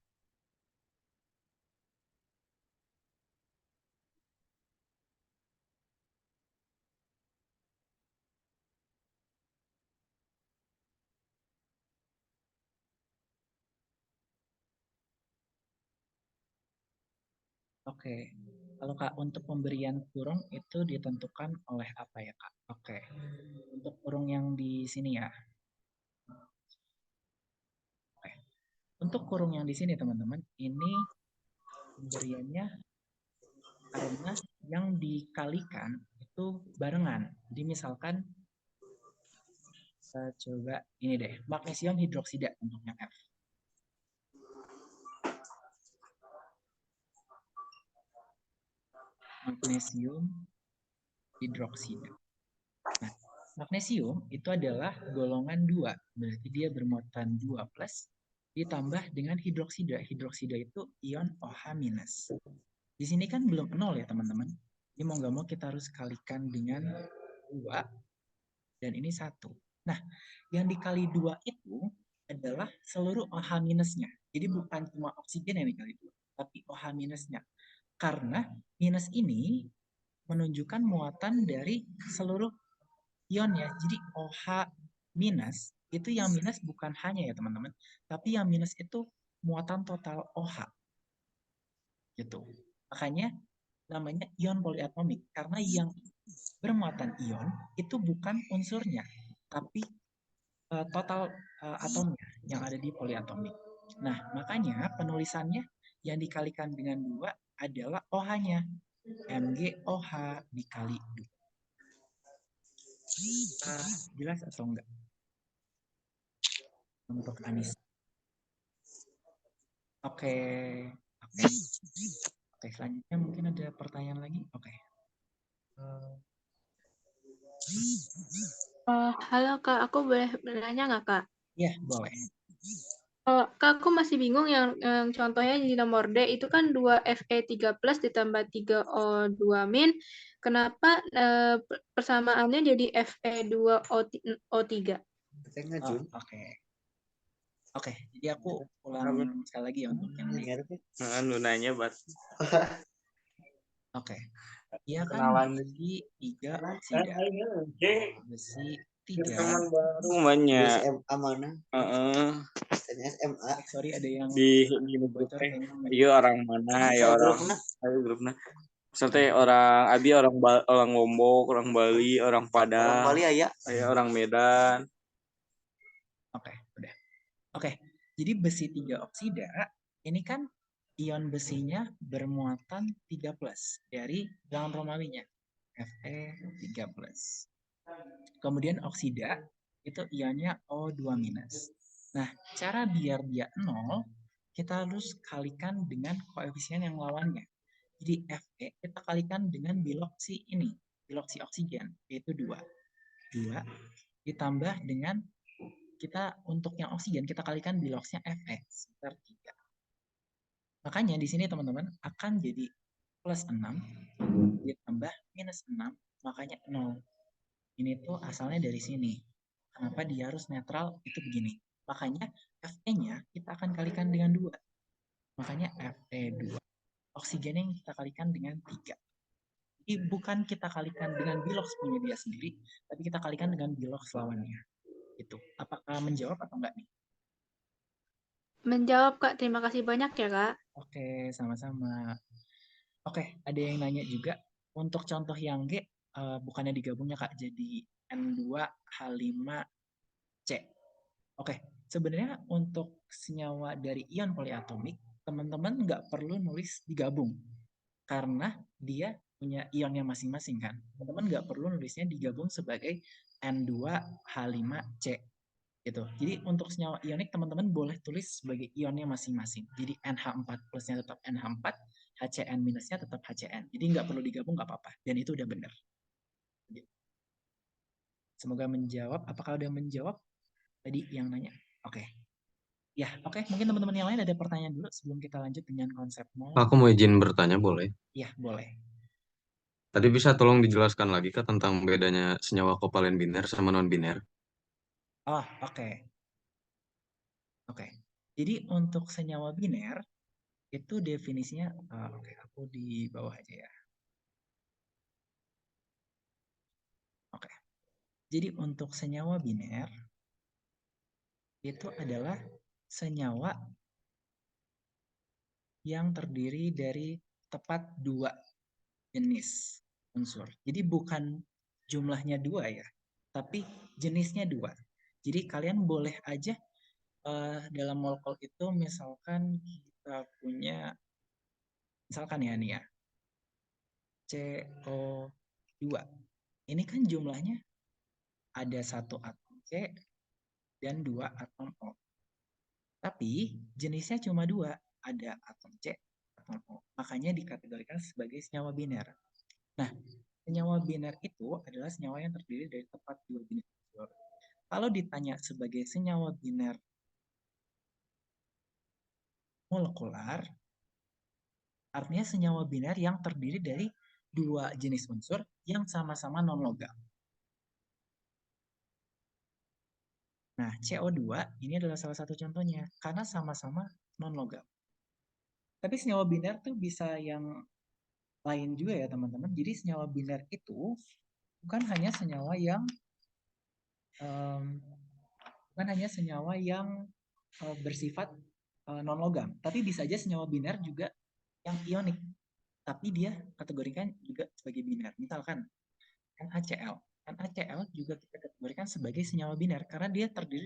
Oke, kalau Kak untuk pemberian kurung itu ditentukan oleh apa ya Kak? Oke, untuk kurung yang di sini ya. Oke, untuk kurung yang di sini teman-teman, ini pemberiannya karena yang dikalikan itu barengan. Jadi misalkan kita coba ini deh, magnesium hidroksida untuk yang F. Magnesium hidroksida. Nah, magnesium itu adalah golongan 2, berarti dia bermuatan 2+, ditambah dengan hidroksida. Hidroksida itu ion OH-. Di sini kan belum 0 ya teman-teman. Jadi mau nggak mau kita harus kalikan dengan 2, dan ini 1. Nah, yang dikali 2 itu adalah seluruh OH-nya. Jadi bukan cuma oksigen yang dikali 2, tapi OH-nya. Karena minus ini menunjukkan muatan dari seluruh ion ya. Jadi OH minus itu yang minus bukan hanya ya teman-teman, tapi yang minus itu muatan total OH gitu. Makanya namanya ion poliatomik karena yang bermuatan ion itu bukan unsurnya, tapi total atomnya yang ada di poliatomik. Nah, makanya penulisannya yang dikalikan dengan 2 adalah OH-nya. MgOH dikali 2. Jelas atau enggak? Untuk Anis. Oke. Oke, selanjutnya mungkin ada pertanyaan lagi. Oke. Halo Kak, aku boleh bertanya nggak Kak? Iya, boleh. Kak, aku masih bingung yang contohnya di nomor D itu kan 2Fe3+ ditambah 3O2-. Kenapa persamaannya jadi Fe2O3? Oh, oke. Oke, jadi aku ulang sekali lagi ya untuk yang D. Lu nanya, Bat. Oke. Dia kan besi 3 oksida. Besi 3. Teman baru banyak. SMA mana? SMA. Sorry, ada yang Di grup teh. Iya orang mana? Ya orang. Ayo grupnya. Serta orang Abi orang Lombok, orang Bali, orang Padang. Orang Bali ya? Ayo orang Medan. Oke, udah. Oke, jadi besi 3 oksida ini kan ion besinya bermuatan 3+ dari bilangan Romawinya. Fe3+. Kemudian oksida itu ionnya O2-. Nah, cara biar dia 0, kita harus kalikan dengan koefisien yang lawannya. Jadi Fe kita kalikan dengan biloksi ini, biloksi oksigen, yaitu 2. 2 ditambah dengan kita untuk yang oksigen kita kalikan biloksnya Fe sekitar 3. Makanya di sini teman-teman akan jadi +6 ditambah -6, makanya 0. Ini tuh asalnya dari sini. Kenapa dia harus netral? Itu begini. Makanya Fe-nya kita akan kalikan dengan 2. Makanya Fe2. Oksigennya yang kita kalikan dengan 3. Jadi bukan kita kalikan dengan bilox punya dia sendiri, tapi kita kalikan dengan bilox lawannya. Itu. Apakah menjawab atau enggak nih? Menjawab, Kak. Terima kasih banyak ya, Kak. Oke, sama-sama. Oke, ada yang nanya juga. Untuk contoh yang G, bukannya digabungnya Kak, jadi N2H5C. Oke, sebenarnya untuk senyawa dari ion poliatomik, teman-teman nggak perlu nulis digabung. Karena dia punya ionnya masing-masing kan. Teman-teman nggak perlu nulisnya digabung sebagai N2H5C. Gitu. Jadi untuk senyawa ionik teman-teman boleh tulis sebagai ionnya masing-masing. Jadi NH4 plusnya tetap NH4, HCN minusnya tetap HCN. Jadi nggak perlu digabung, nggak apa-apa. Dan itu udah benar. Semoga menjawab. Apakah udah menjawab tadi yang nanya? Oke. Ya, oke. Mungkin teman-teman yang lain ada pertanyaan dulu sebelum kita lanjut dengan konsep mol. Aku mau izin bertanya, boleh? Ya, boleh. Tadi bisa tolong dijelaskan lagi Kak tentang bedanya senyawa kovalen biner sama non-biner? Oh, oke. Oke. Jadi untuk senyawa biner itu definisinya, oke, aku di bawah aja ya. Oke. Jadi untuk senyawa biner itu adalah senyawa yang terdiri dari tepat 2 jenis unsur. Jadi bukan jumlahnya 2 ya, tapi jenisnya 2. Jadi kalian boleh aja dalam molekul itu misalkan kita punya, misalkan ya nih ya, CO2. Ini kan jumlahnya ada 1 atom C dan 2 atom O. Tapi jenisnya cuma 2, ada atom C, atom O. Makanya dikategorikan sebagai senyawa biner. Nah, senyawa biner itu adalah senyawa yang terdiri dari tepat 2 jenis unsur. Kalau ditanya sebagai senyawa biner molekular, artinya senyawa biner yang terdiri dari 2 jenis unsur yang sama-sama non-logam. Nah, CO2 ini adalah salah satu contohnya, karena sama-sama non-logam. Tapi senyawa biner tuh bisa yang lain juga ya teman-teman. Jadi senyawa biner itu bukan hanya senyawa yang bersifat non-logam, tapi bisa aja senyawa biner juga yang ionik, tapi dia kategorikan juga sebagai biner. Misalkan NaCl. NaCl juga kita kategorikan sebagai senyawa biner karena dia terdiri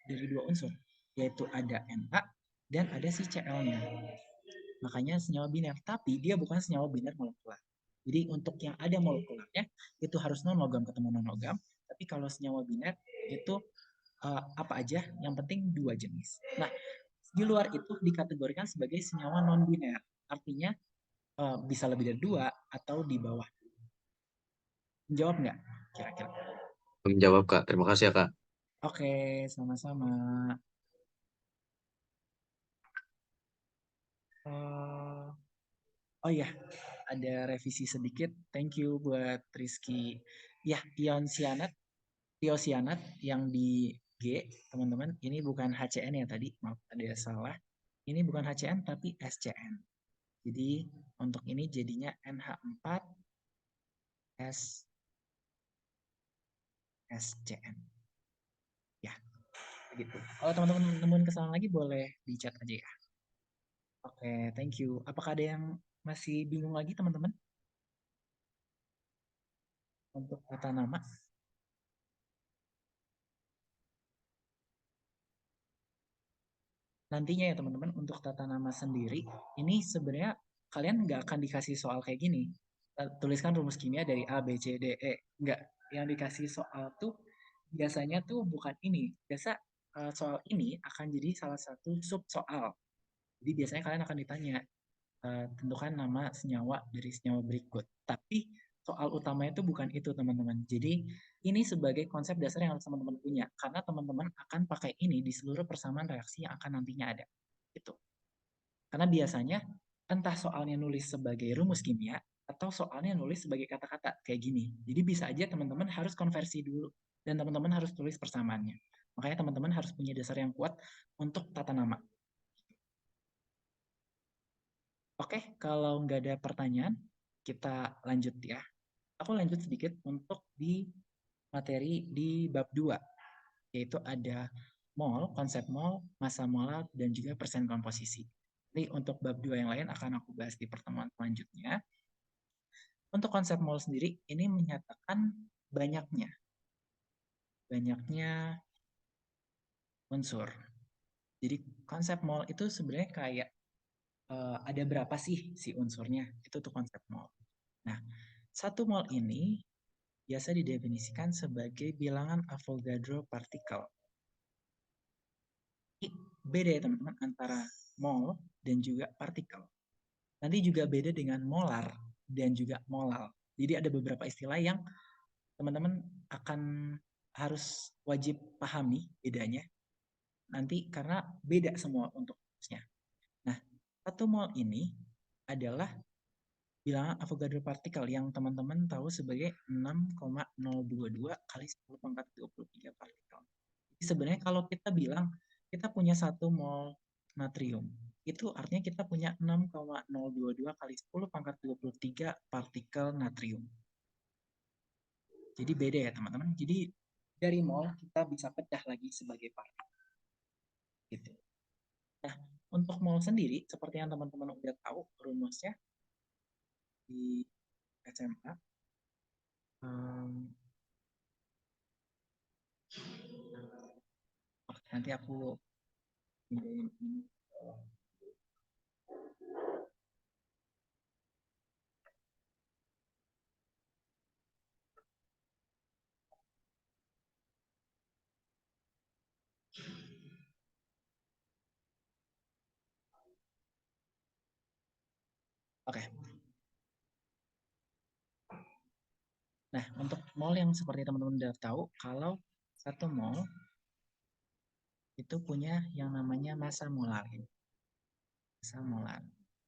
dari 2 unsur, yaitu ada Na dan ada si Cl-nya. Makanya senyawa biner, tapi dia bukan senyawa biner molekular. Jadi untuk yang ada molekularnya itu harus non-logam ketemu non-logam, tapi kalau senyawa biner itu apa aja, yang penting 2 jenis. Nah, di luar itu dikategorikan sebagai senyawa non-biner, artinya bisa lebih dari 2 atau di bawah. Menjawab nggak kira-kira? Menjawab Kak, terima kasih ya Kak. Oke, sama-sama. Oh iya, ada revisi sedikit. Thank you buat Rizky. Ya, ion cyanat, thiocyanat yang di G, teman-teman, ini bukan HCN ya tadi, maaf ada salah. Ini bukan HCN tapi SCN. Jadi untuk ini jadinya NH4 SCN. Ya, begitu. Kalau teman-teman nemuin kesalahan lagi boleh di chat aja ya. Oke, thank you. Apakah ada yang masih bingung lagi teman-teman? Untuk tata nama? Nantinya ya teman-teman, untuk tata nama sendiri, ini sebenarnya kalian nggak akan dikasih soal kayak gini. Tuliskan rumus kimia dari A, B, C, D, E. Nggak. Yang dikasih soal tuh biasanya tuh bukan ini. Biasa soal ini akan jadi salah satu sub soal. Jadi biasanya kalian akan ditanya, tentukan nama senyawa dari senyawa berikut. Tapi soal utamanya itu bukan itu teman-teman. Jadi ini sebagai konsep dasar yang harus teman-teman punya. Karena teman-teman akan pakai ini di seluruh persamaan reaksi yang akan nantinya ada. Gitu. Karena biasanya entah soalnya nulis sebagai rumus kimia atau soalnya nulis sebagai kata-kata kayak gini. Jadi bisa aja teman-teman harus konversi dulu dan teman-teman harus tulis persamaannya. Makanya teman-teman harus punya dasar yang kuat untuk tata nama. Oke, kalau nggak ada pertanyaan, kita lanjut ya. Aku lanjut sedikit untuk di materi di bab 2, yaitu ada mol, konsep mol, massa molar, dan juga persen komposisi. Jadi untuk bab 2 yang lain akan aku bahas di pertemuan selanjutnya. Untuk konsep mol sendiri, ini menyatakan banyaknya unsur. Jadi konsep mol itu sebenarnya kayak ada berapa sih si unsurnya, itu tuh konsep mol. Nah, satu mol ini biasa didefinisikan sebagai bilangan Avogadro partikel. Beda ya teman-teman antara mol dan juga partikel. Nanti juga beda dengan molar dan juga molal. Jadi ada beberapa istilah yang teman-teman akan harus wajib pahami bedanya nanti karena beda semua untuknya. Nah, satu mol ini adalah bilangan Avogadro partikel yang teman-teman tahu sebagai 6,022 kali 10 pangkat 23 partikel. Jadi sebenarnya kalau kita bilang kita punya 1 mol natrium, itu artinya kita punya 6,022 kali 10 pangkat 23 partikel natrium. Jadi beda ya teman-teman. Jadi dari mol kita bisa pecah lagi sebagai partikel. Gitu. Nah, untuk mol sendiri, seperti yang teman-teman udah tahu rumusnya di SMA, nanti aku pindahin ini. Oke. Nah, untuk mol yang seperti teman-teman udah tahu, kalau 1 mol itu punya yang namanya massa molar. Massa molar.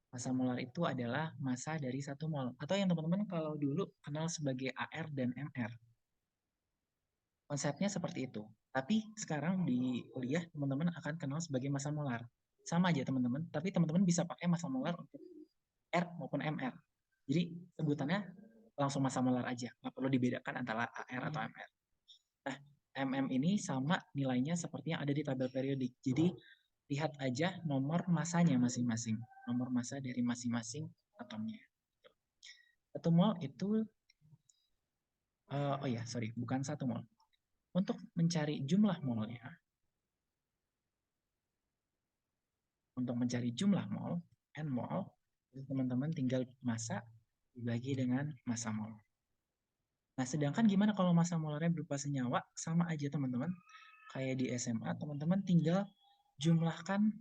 Massa molar itu adalah massa dari 1 mol. Atau yang teman-teman kalau dulu kenal sebagai AR dan MR. Konsepnya seperti itu. Tapi sekarang di kuliah teman-teman akan kenal sebagai massa molar. Sama aja teman-teman, tapi teman-teman bisa pakai massa molar untuk R maupun MR. Jadi sebutannya langsung massa molar aja, nggak perlu dibedakan antara AR atau MR. Nah, MM ini sama nilainya seperti yang ada di tabel periodik. Jadi lihat aja nomor massanya masing-masing, nomor massa dari masing-masing atomnya. 1 mol itu, bukan 1 mol. Untuk mencari jumlah molnya, N mol, teman-teman tinggal massa dibagi dengan massa mol. Nah, sedangkan gimana kalau massa molarnya berupa senyawa? Sama aja teman-teman. Kayak di SMA, teman-teman tinggal jumlahkan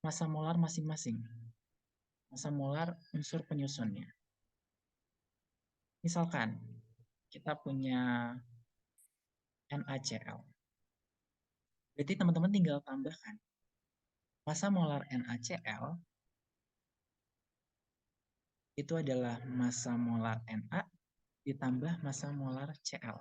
massa molar masing-masing. Massa molar unsur penyusunnya. Misalkan, kita punya NaCl. Berarti teman-teman tinggal tambahkan. Massa molar NaCl itu adalah massa molar Na ditambah massa molar Cl.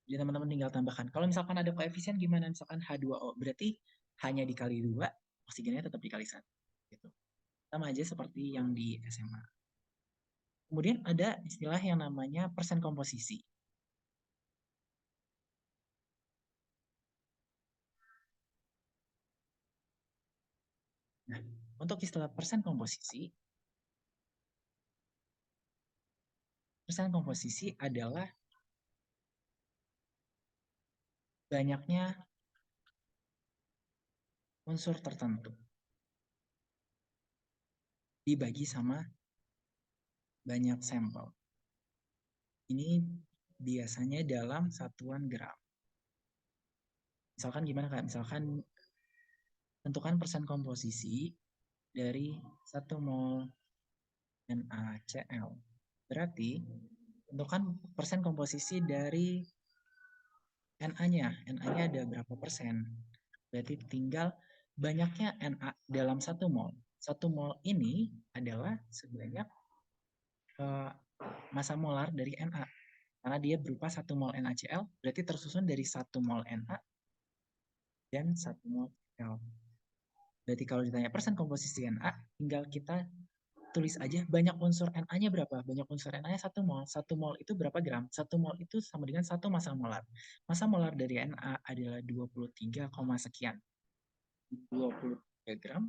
Jadi teman-teman tinggal tambahkan. Kalau misalkan ada koefisien gimana? Misalkan H2O, berarti hanya dikali 2, oksigennya tetap dikali 1. Gitu. Sama aja seperti yang di SMA. Kemudian ada istilah yang namanya persen komposisi. Nah, untuk istilah persen komposisi adalah banyaknya unsur tertentu dibagi sama banyak sampel. Ini biasanya dalam satuan gram. Misalkan gimana Kak? Misalkan tentukan persen komposisi dari 1 mol NaCl. Berarti tentukan persen komposisi dari Na-nya. Na-nya ada berapa persen? Berarti tinggal banyaknya Na dalam 1 mol. 1 mol ini adalah sebanyak massa molar dari Na. Karena dia berupa 1 mol NaCl, berarti tersusun dari 1 mol Na dan 1 mol Cl. Berarti kalau ditanya persen komposisi Na, tinggal kita tulis aja banyak unsur Na-nya berapa. Banyak unsur Na-nya 1 mol. 1 mol itu berapa gram? 1 mol itu sama dengan 1 massa molar. Massa molar dari Na adalah 23, sekian. 23 gram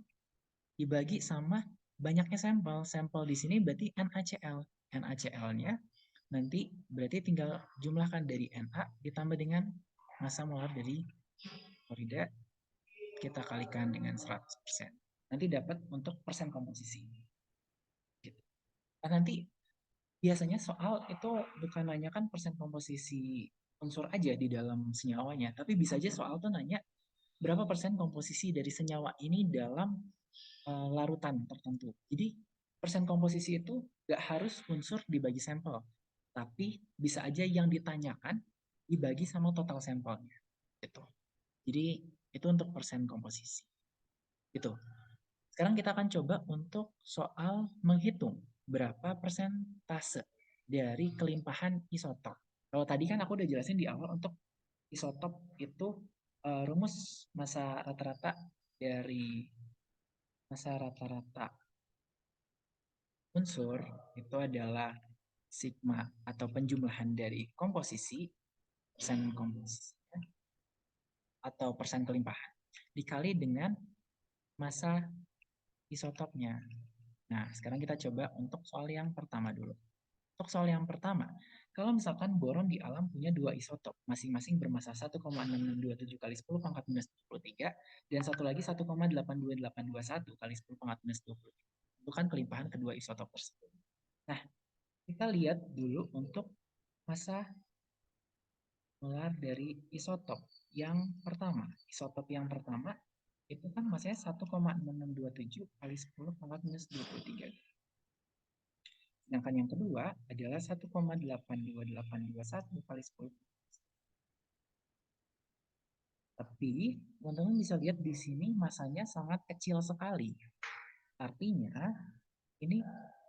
dibagi sama banyaknya sampel. Sampel di sini berarti NaCl. NaCl-nya nanti berarti tinggal jumlahkan dari Na ditambah dengan massa molar dari klorida, kita kalikan dengan 100%. Nanti dapat untuk persen komposisi. Gitu. Nah, nanti biasanya soal itu bukan nanyakan persen komposisi unsur aja di dalam senyawanya, tapi bisa aja soal tuh nanya berapa persen komposisi dari senyawa ini dalam larutan tertentu. Jadi persen komposisi itu nggak harus unsur dibagi sampel, tapi bisa aja yang ditanyakan dibagi sama total sampelnya. Gitu. Jadi itu untuk persen komposisi. Gitu. Sekarang kita akan coba untuk soal menghitung berapa persentase dari kelimpahan isotop. Kalau tadi kan aku udah jelasin di awal untuk isotop itu rumus massa rata-rata dari massa rata-rata unsur itu adalah sigma atau penjumlahan dari komposisi, persen komposisi, atau persen kelimpahan, dikali dengan massa isotopnya. Nah, sekarang kita coba untuk soal yang pertama dulu. Untuk soal yang pertama, kalau misalkan boron di alam punya 2 isotop, masing-masing bermassa 1,6627 kali 10 pangkat minus 23, dan satu lagi 1,82821 kali 10 pangkat minus 23. Itu kan kelimpahan kedua isotop tersebut. Nah, kita lihat dulu untuk massa molar dari isotop yang pertama. Isotop yang pertama itu kan massanya 1,6627 kali 10 pangkat minus 23. Sedangkan yang kedua adalah 1,82821 kali 10. Tapi teman-teman bisa lihat di sini masanya sangat kecil sekali. Artinya ini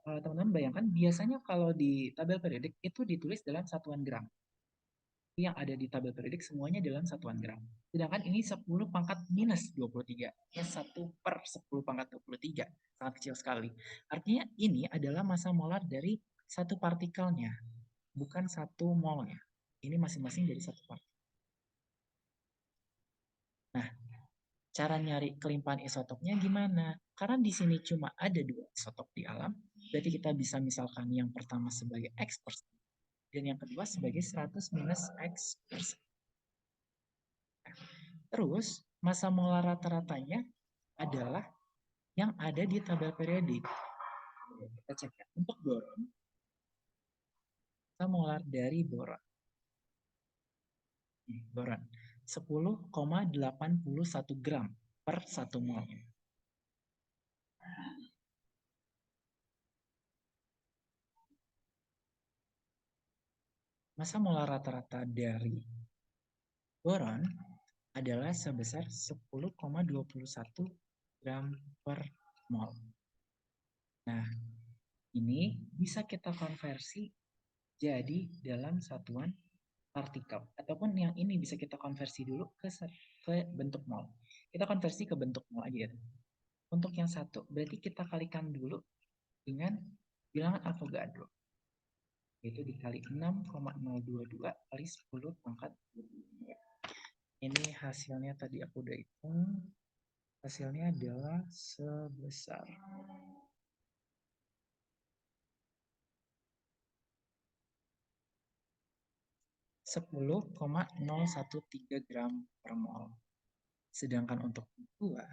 teman-teman bayangkan biasanya kalau di tabel periodik itu ditulis dalam satuan gram. Yang ada di tabel periodik semuanya dalam satuan gram. Sedangkan ini 10 pangkat minus 23. Ya 1 per 10 pangkat 23. Sangat kecil sekali. Artinya ini adalah massa molar dari satu partikelnya, bukan satu molnya. Ini masing-masing dari satu partikel. Nah, cara nyari kelimpahan isotopnya gimana? Karena di sini cuma ada 2 isotop di alam, berarti kita bisa misalkan yang pertama sebagai X%, dan yang kedua sebagai 100 minus X%. Terus, massa molar rata-ratanya adalah yang ada di tabel periodik. Kita cek ya. Untuk boron, massa molar dari boron. Boron, 10,81 gram per 1 mol. Massa molar rata-rata dari boron adalah sebesar 10,21 gram per mol. Nah, ini bisa kita konversi jadi dalam satuan partikel. Ataupun yang ini bisa kita konversi dulu ke bentuk mol. Kita konversi ke bentuk mol aja ya. Untuk yang satu, berarti kita kalikan dulu dengan bilangan Avogadro. Yaitu dikali 6,022 kali 10 pangkat 23. Ini hasilnya tadi aku udah hitung. Hasilnya adalah sebesar 10,013 gram per mol. Sedangkan untuk kedua,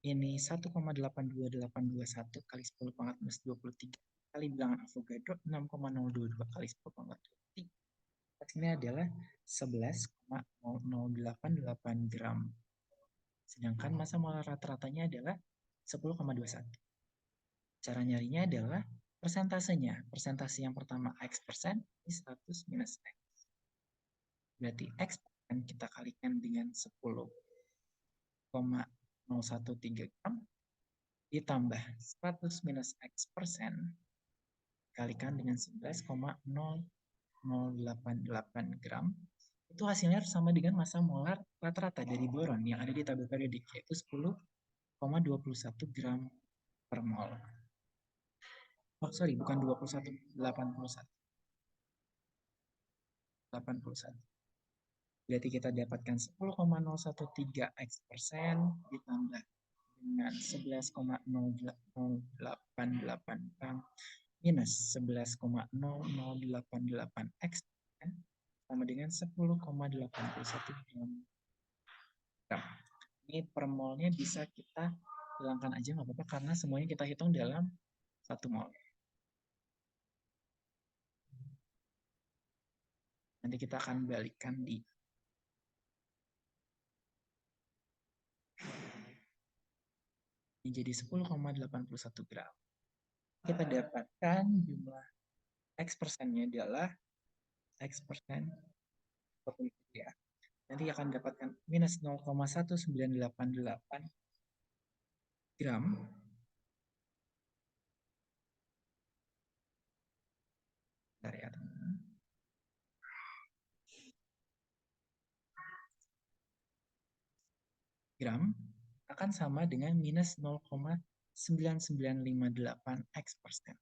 ini 1,82821 kali 10 pangkat minus 23 kali bilangan Avogadro 6,022 kali 10 pangkat 23. Hasilnya adalah 11,0088 gram. Sedangkan massa molar rata-ratanya adalah 10,21. Cara nyarinya adalah persentasenya. Persentase yang pertama X%, ini 100 minus X. Berarti X akan kita kalikan dengan 10,013 gram ditambah 100 minus X% kalikan dengan 11,022 0,088 gram, itu hasilnya sama dengan massa molar rata-rata dari boron yang ada di tabel periodik, yaitu 10,21 gram per mol. Oh, sorry, bukan 21, 81. 81. Berarti kita dapatkan 10,013 X persen ditambah dengan 11,0088 gram minus 11,0088 X persen sama dengan 10,81 gram. Ini per molnya bisa kita hilangkan aja nggak apa-apa karena semuanya kita hitung dalam 1 mol. Nanti kita akan balikkan di ini jadi 10,81 gram. Kita dapatkan jumlah X persennya adalah X persen seperti itu ya. Nanti akan dapatkan minus 0,1988 gram ya, gram akan sama dengan minus 0,9958 X persen.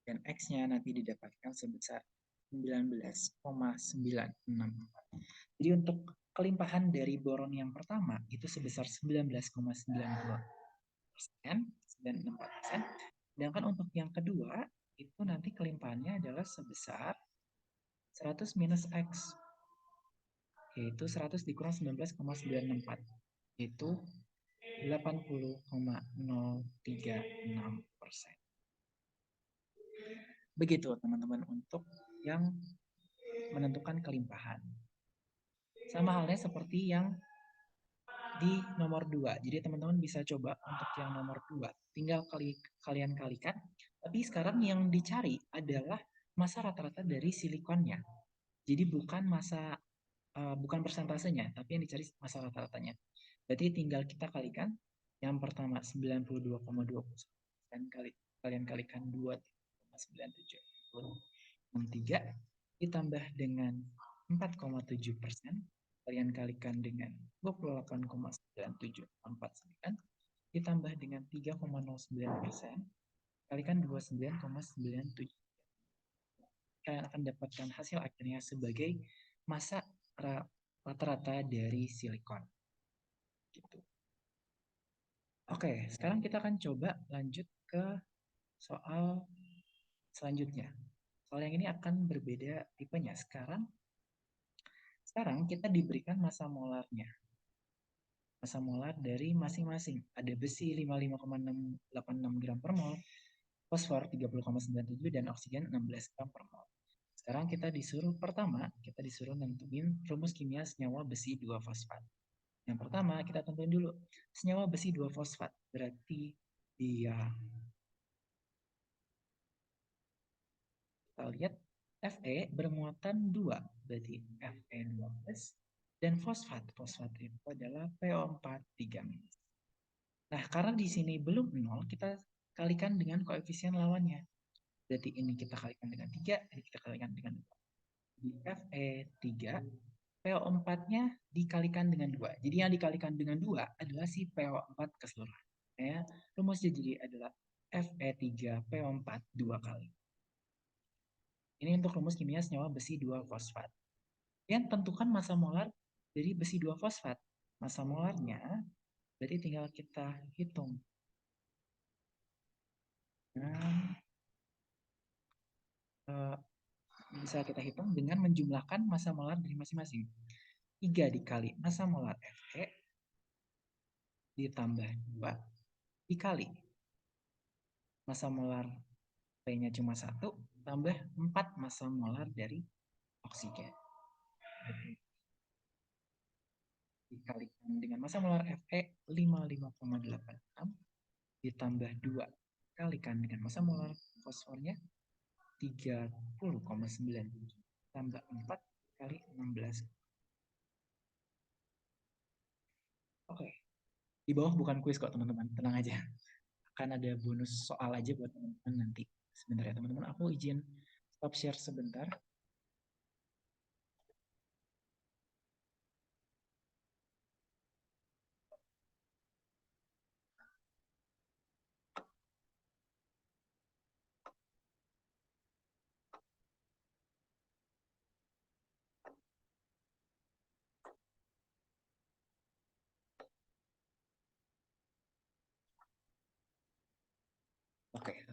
Dan X-nya nanti didapatkan sebesar 19,96. Jadi untuk kelimpahan dari boron yang pertama itu sebesar 19,92%, 96%. Sedangkan untuk yang kedua itu nanti kelimpahannya adalah sebesar 100 minus X, yaitu 100 dikurang 19,964, yaitu 80,036%. Begitu teman-teman untuk yang menentukan kelimpahan. Sama halnya seperti yang di nomor 2. Jadi teman-teman bisa coba untuk yang nomor 2. Tinggal kalian kalikan. Tapi sekarang yang dicari adalah massa rata-rata dari silikonnya. Jadi bukan bukan persentasenya, tapi yang dicari massa rata-ratanya. Berarti tinggal kita kalikan. Yang pertama 92,20 dan kalian kalikan 2,9763 ditambah dengan 4,7%, kalian kalikan dengan 28,9749 ditambah dengan 3,09%, kalikan 29,97. Kalian akan dapatkan hasil akhirnya sebagai massa rata-rata dari silikon. Gitu. Oke, sekarang kita akan coba lanjut ke soal selanjutnya. Soal yang ini akan berbeda tipenya. Sekarang kita diberikan massa molarnya. Massa molar dari masing-masing. Ada besi 55,686 gram per mol, fosfor 30,97 dan oksigen 16 gram per mol. Sekarang kita disuruh nentuin rumus kimia senyawa besi 2 fosfat. Yang pertama kita tentuin dulu senyawa besi 2 fosfat. Berarti dia kita lihat Fe bermuatan 2, berarti Fe12 dan fosfat itu adalah PO4 3-. Nah, karena di sini belum 0, kita kalikan dengan koefisien lawannya. Berarti ini kita kalikan dengan 3, ini kita kalikan dengan 2. Di Fe3 PO4-nya dikalikan dengan 2. Jadi yang dikalikan dengan 2 adalah si PO4 keseluruhan. Ya, rumusnya jadi adalah Fe3 PO4 2 kali. Ini untuk rumus kimia senyawa besi 2 fosfat. Yang tentukan massa molar dari besi 2 fosfat. Massa molarnya berarti tinggal kita hitung. Bisa kita hitung dengan menjumlahkan massa molar dari masing-masing. 3 dikali massa molar Fe ditambah 2 dikali massa molar P-nya cuma 1 tambah 4 massa molar dari oksigen. Dikalikan dengan massa molar Fe 55,86 ditambah 2 kalikan dengan massa molar fosfornya 30,97 tambah 4 kali 16. Oke. Di bawah bukan kuis kok teman-teman, tenang aja. Akan ada bonus soal aja buat teman-teman nanti. Sebentar ya teman-teman, aku izin stop share sebentar.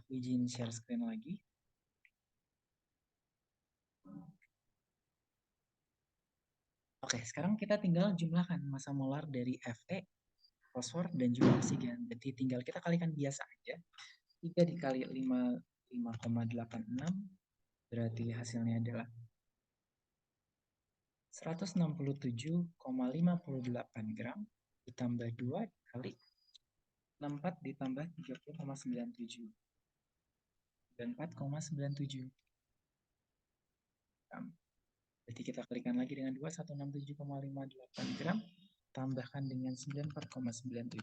Aku izin share screen lagi. Oke, sekarang kita tinggal jumlahkan massa molar dari Fe, fosfor, dan juga oksigen. Jadi tinggal kita kalikan biasa aja. 3 dikali 5,86 berarti hasilnya adalah 167,58 gram ditambah 2 dikali 64 ditambah 30,97 dan 4,97 gram. Jadi kita kalikan lagi dengan 2, 167,58 gram tambahkan dengan 94,97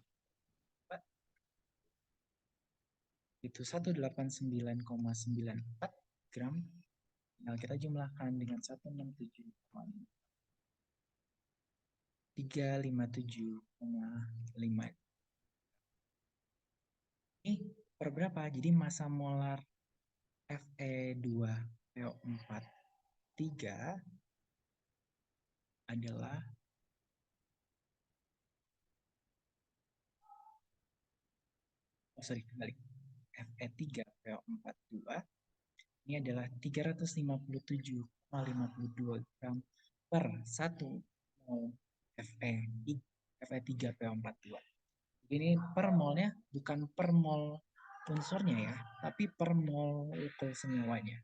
itu 189,94 gram. Tinggal kita jumlahkan dengan 167,357,5. Ini per berapa? Jadi massa molar Fe2PO4 3 adalah kembali. Fe3PO42 ini adalah 357,52 gram per 1 mol Fe3PO42. Ini per molnya bukan per mol unsurnya ya, tapi per mol senyawanya.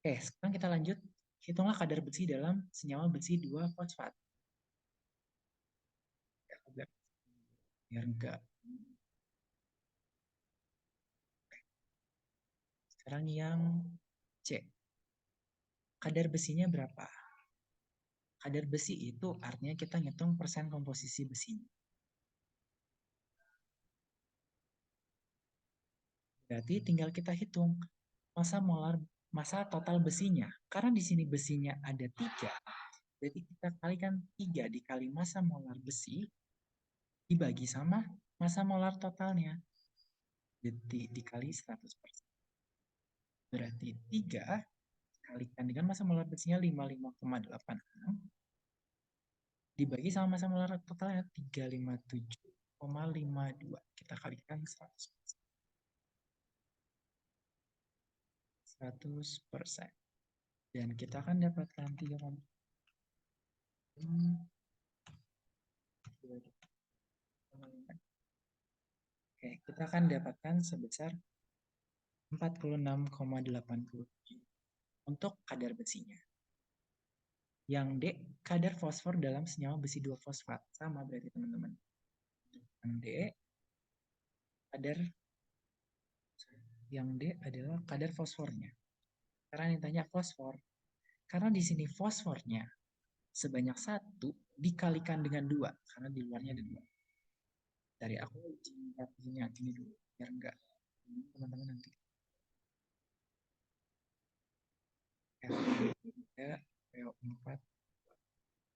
Oke, sekarang kita lanjut. Hitunglah kadar besi dalam senyawa besi 2-fosfat. Biar enggak. Sekarang yang C. Kadar besinya berapa? Kadar besi itu artinya kita ngitung persen komposisi besinya. Berarti tinggal kita hitung massa total besinya. Karena di sini besinya ada 3, jadi kita kalikan 3 dikali massa molar besi dibagi sama massa molar totalnya. Jadi dikali 100%. Berarti 3 dikalikan dengan massa molar besinya 55,86 dibagi sama massa molar totalnya 357,52. Kita kalikan 100%. 100%. Dan kita akan dapatkan 3. Oke, kita akan dapatkan sebesar 46,87 untuk kadar besinya. Yang D, kadar fosfor dalam senyawa besi 2-fosfat. Sama berarti teman-teman. Yang D adalah kadar fosfornya. Karena yang ditanya fosfor. Karena di sini fosfornya sebanyak 1 dikalikan dengan 2. Karena di luarnya ada 2. Dari aku lihat ini dulu. Biar enggak. Teman-teman nanti. Fe3PO4.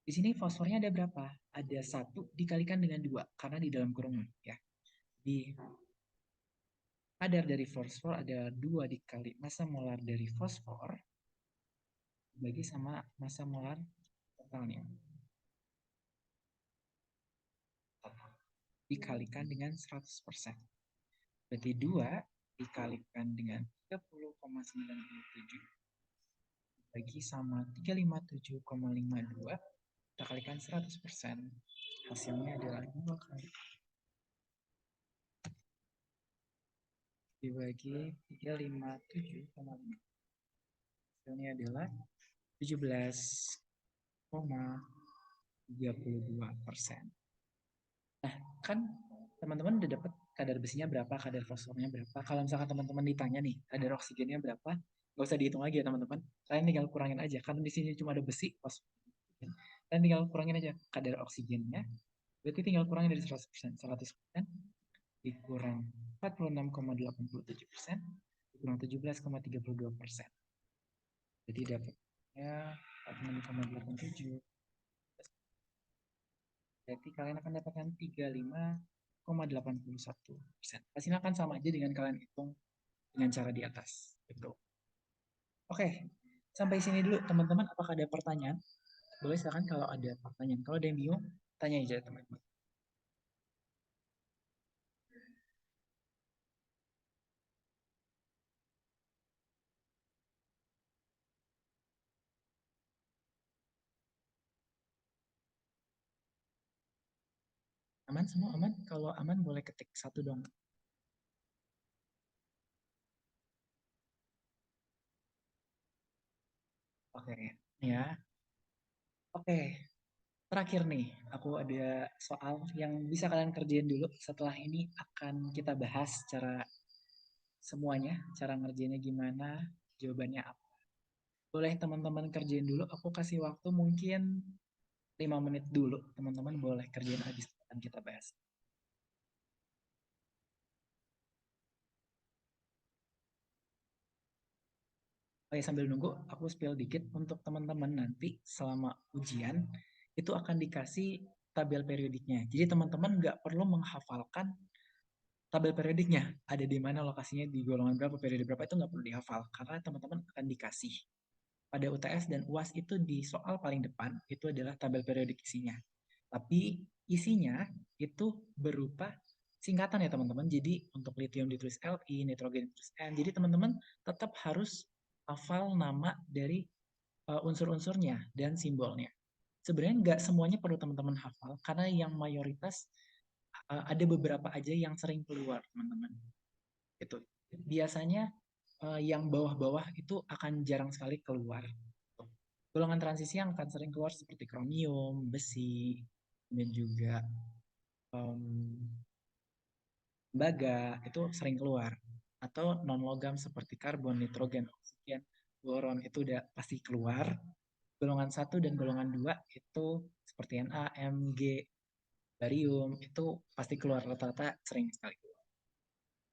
Di sini fosfornya ada berapa? Ada 1 dikalikan dengan 2 karena di dalam kurungan ya. Di kadar dari fosfor ada 2 dikali massa molar dari fosfor bagi sama massa molar totalnya. Dikalikan dengan 100%. Berarti 2 dikalikan dengan 30,97 bagi sama 357,52 kita kalikan 100%. Hasilnya adalah 2 kali dibagi 357,5. Hasilnya adalah 17,32%. Nah, kan teman-teman udah dapat kadar besinya berapa, kadar fosfornya berapa. Kalau misalkan teman-teman ditanya nih, kadar oksigennya berapa, nggak usah dihitung lagi ya teman-teman. Kalian tinggal kurangin aja, karena di sini cuma ada besi, fosfor. Kalian tinggal kurangin aja kadar oksigennya, berarti tinggal kurangin dari 100%. 100% dikurang 46,87%, dikurang 17,32%. Jadi dapatnya 46,87. Berarti kalian akan dapatkan 35,81%. Hasilnya akan sama aja dengan kalian hitung dengan cara di atas. Gitu. Oke, sampai sini dulu teman-teman. Apakah ada pertanyaan? Boleh silakan kalau ada pertanyaan. Kalau ada yang bingung, tanya aja teman-teman. Aman semua aman? Kalau aman boleh ketik 1 dong. Oke, ya. Oke, terakhir nih, aku ada soal yang bisa kalian kerjain dulu. Setelah ini akan kita bahas cara semuanya, cara ngerjainnya gimana, jawabannya apa. Boleh teman-teman kerjain dulu, aku kasih waktu mungkin 5 menit dulu. Teman-teman boleh kerjain habis akan kita bahas. Oke, sambil nunggu, aku spill dikit untuk teman-teman nanti selama ujian, itu akan dikasih tabel periodiknya. Jadi teman-teman nggak perlu menghafalkan tabel periodiknya. Ada di mana lokasinya, di golongan berapa, periode berapa, itu nggak perlu dihafal. Karena teman-teman akan dikasih. Pada UTS dan UAS itu di soal paling depan, itu adalah tabel periodik isinya. Tapi isinya itu berupa singkatan ya teman-teman. Jadi untuk lithium ditulis Li, nitrogen ditulis N. Jadi teman-teman tetap harus hafal nama dari unsur-unsurnya dan simbolnya. Sebenarnya nggak semuanya perlu teman-teman hafal, karena yang mayoritas ada beberapa aja yang sering keluar teman-teman. Itu biasanya yang bawah-bawah itu akan jarang sekali keluar. Golongan transisi yang akan sering keluar seperti kromium, besi, dan juga tembaga itu sering keluar. Atau non-logam seperti karbon, nitrogen, oksigen, boron itu udah pasti keluar. Golongan 1 dan golongan 2 itu seperti Na, Mg, barium itu pasti keluar, rata-rata sering sekali keluar.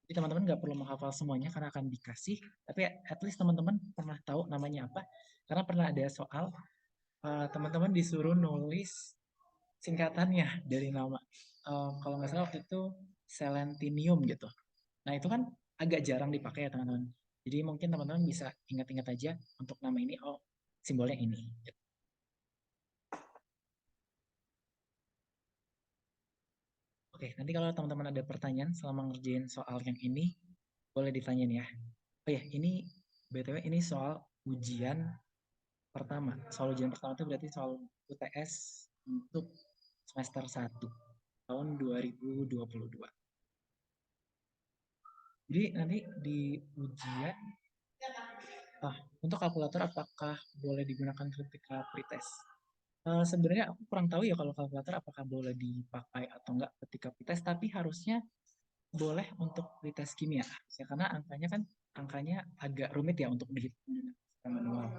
Jadi teman-teman nggak perlu menghafal semuanya karena akan dikasih, tapi at least teman-teman pernah tahu namanya apa, karena pernah ada soal teman-teman disuruh nulis singkatannya dari nama. Kalau nggak salah waktu itu selentinium gitu. Nah itu kan agak jarang dipakai ya teman-teman. Jadi mungkin teman-teman bisa ingat-ingat aja untuk nama ini, oh simbolnya ini. Oke, nanti kalau teman-teman ada pertanyaan selama ngerjain soal yang ini, boleh ditanyain ya. Oh ya, ini BTW ini soal ujian pertama. Soal ujian pertama itu berarti soal UTS untuk semester 1 tahun 2022. Jadi nanti di ujian, untuk kalkulator apakah boleh digunakan ketika pretest? Sebenarnya aku kurang tahu ya kalau kalkulator apakah boleh dipakai atau enggak ketika pretest, tapi harusnya boleh untuk pretest kimia. Ya, karena angkanya agak rumit ya untuk dihitung secara manual.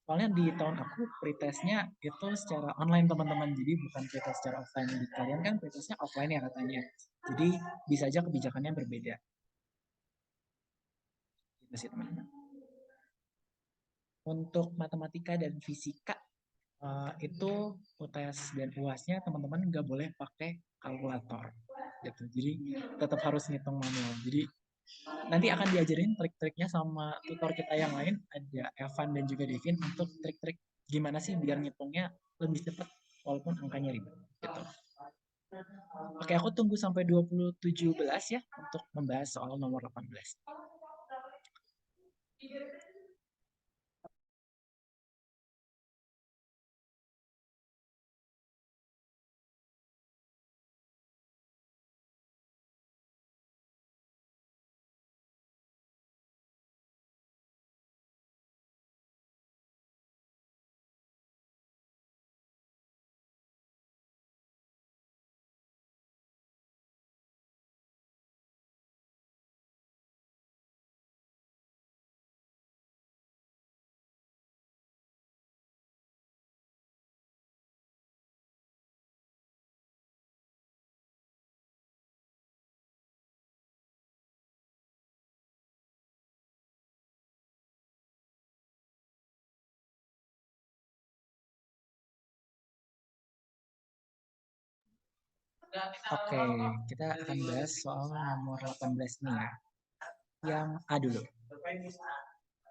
Soalnya di tahun aku pretestnya itu secara online teman-teman, jadi bukan pretest secara offline. Di kalian kan pretestnya offline ya katanya. Jadi bisa aja kebijakannya berbeda. Gitu sih teman-teman. Untuk matematika dan fisika itu UTS dan UASnya teman-teman nggak boleh pakai kalkulator gitu. Jadi tetap harus ngitung manual. Jadi nanti akan diajarin trik-triknya sama tutor kita yang lain, ada Evan dan juga Devin, untuk trik-trik gimana sih biar ngitungnya lebih cepat walaupun angkanya ribet gitu. Oke, aku tunggu sampai 2017 ya untuk membahas soal nomor 18. Oke, kita akan bahas soal nomor 18 nih ya. Yang A dulu.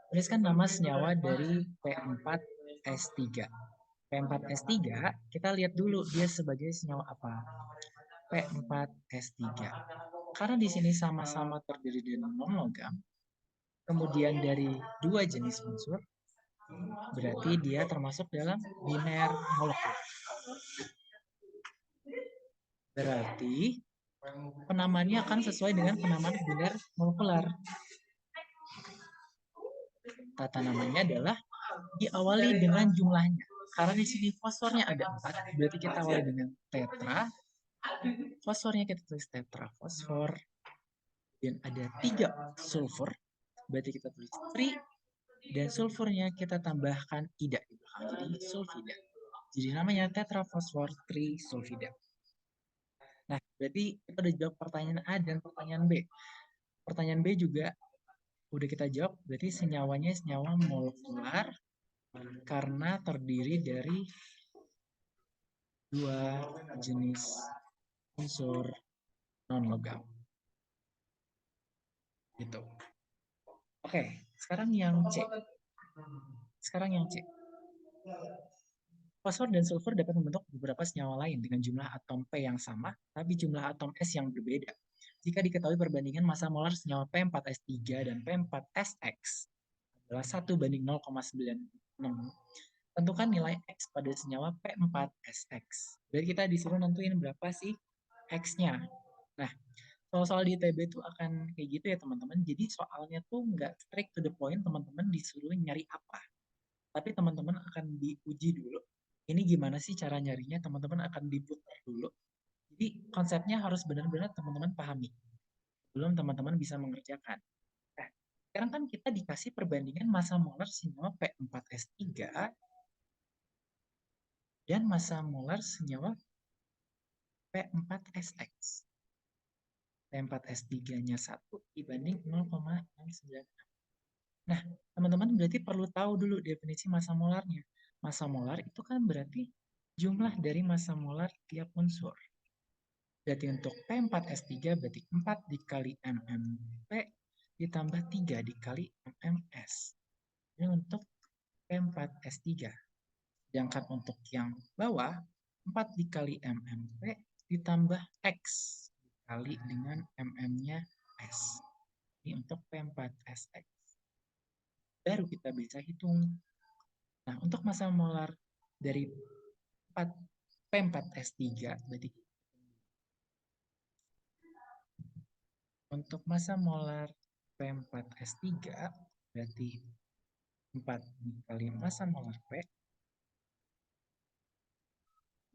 Tuliskan nama senyawa dari P4S3. P4S3, kita lihat dulu dia sebagai senyawa apa. P4S3. Karena di sini sama-sama terdiri dari non-logam, kemudian dari dua jenis unsur, berarti dia termasuk dalam biner molekul. Berarti penamaannya akan sesuai dengan penamaan biner molekular. Tata namanya adalah diawali dengan jumlahnya. Karena di sini fosfornya ada 4, berarti kita awali dengan tetra. Fosfornya kita tulis tetra fosfor. Dan ada 3 sulfur, berarti kita tulis tri. Dan sulfurnya kita tambahkan ida di belakang, jadi sulfida. Jadi namanya tetrafosfor trisulfida. Nah, berarti kita udah jawab pertanyaan A dan pertanyaan B. Pertanyaan B juga udah kita jawab, berarti senyawanya senyawa molekular karena terdiri dari 2 jenis unsur non-logam. Gitu. Oke, sekarang yang C. Fosfor dan sulfur dapat membentuk beberapa senyawa lain dengan jumlah atom P yang sama, tapi jumlah atom S yang berbeda. Jika diketahui perbandingan massa molar senyawa P4S3 dan P4SX adalah 1:0,96, tentukan nilai X pada senyawa P4SX. Jadi kita disuruh nentuin berapa sih X-nya. Nah, soal-soal di ITB itu akan kayak gitu ya teman-teman. Jadi soalnya tuh nggak straight to the point, teman-teman disuruh nyari apa. Tapi teman-teman akan diuji dulu. Ini gimana sih cara nyarinya, teman-teman akan diputar dulu. Jadi konsepnya harus benar-benar teman-teman pahami. Belum teman-teman bisa mengerjakan. Nah, sekarang kan kita dikasih perbandingan massa molar senyawa P4S3 dan massa molar senyawa P4SX. P4S3-nya 1 dibanding 0,696. Nah, teman-teman berarti perlu tahu dulu definisi massa molarnya. Massa molar itu kan berarti jumlah dari massa molar tiap unsur. Berarti untuk P4S3 berarti 4 dikali mmP ditambah 3 dikali mms. Ini untuk P4S3. Sedangkan untuk yang bawah, 4 dikali mmP ditambah X dikali dengan mm-nya S. Ini untuk P4SX. Baru kita bisa hitung. Nah, untuk massa molar dari P4S3 berarti untuk massa molar P4S3 berarti 4 dikali massa molar P,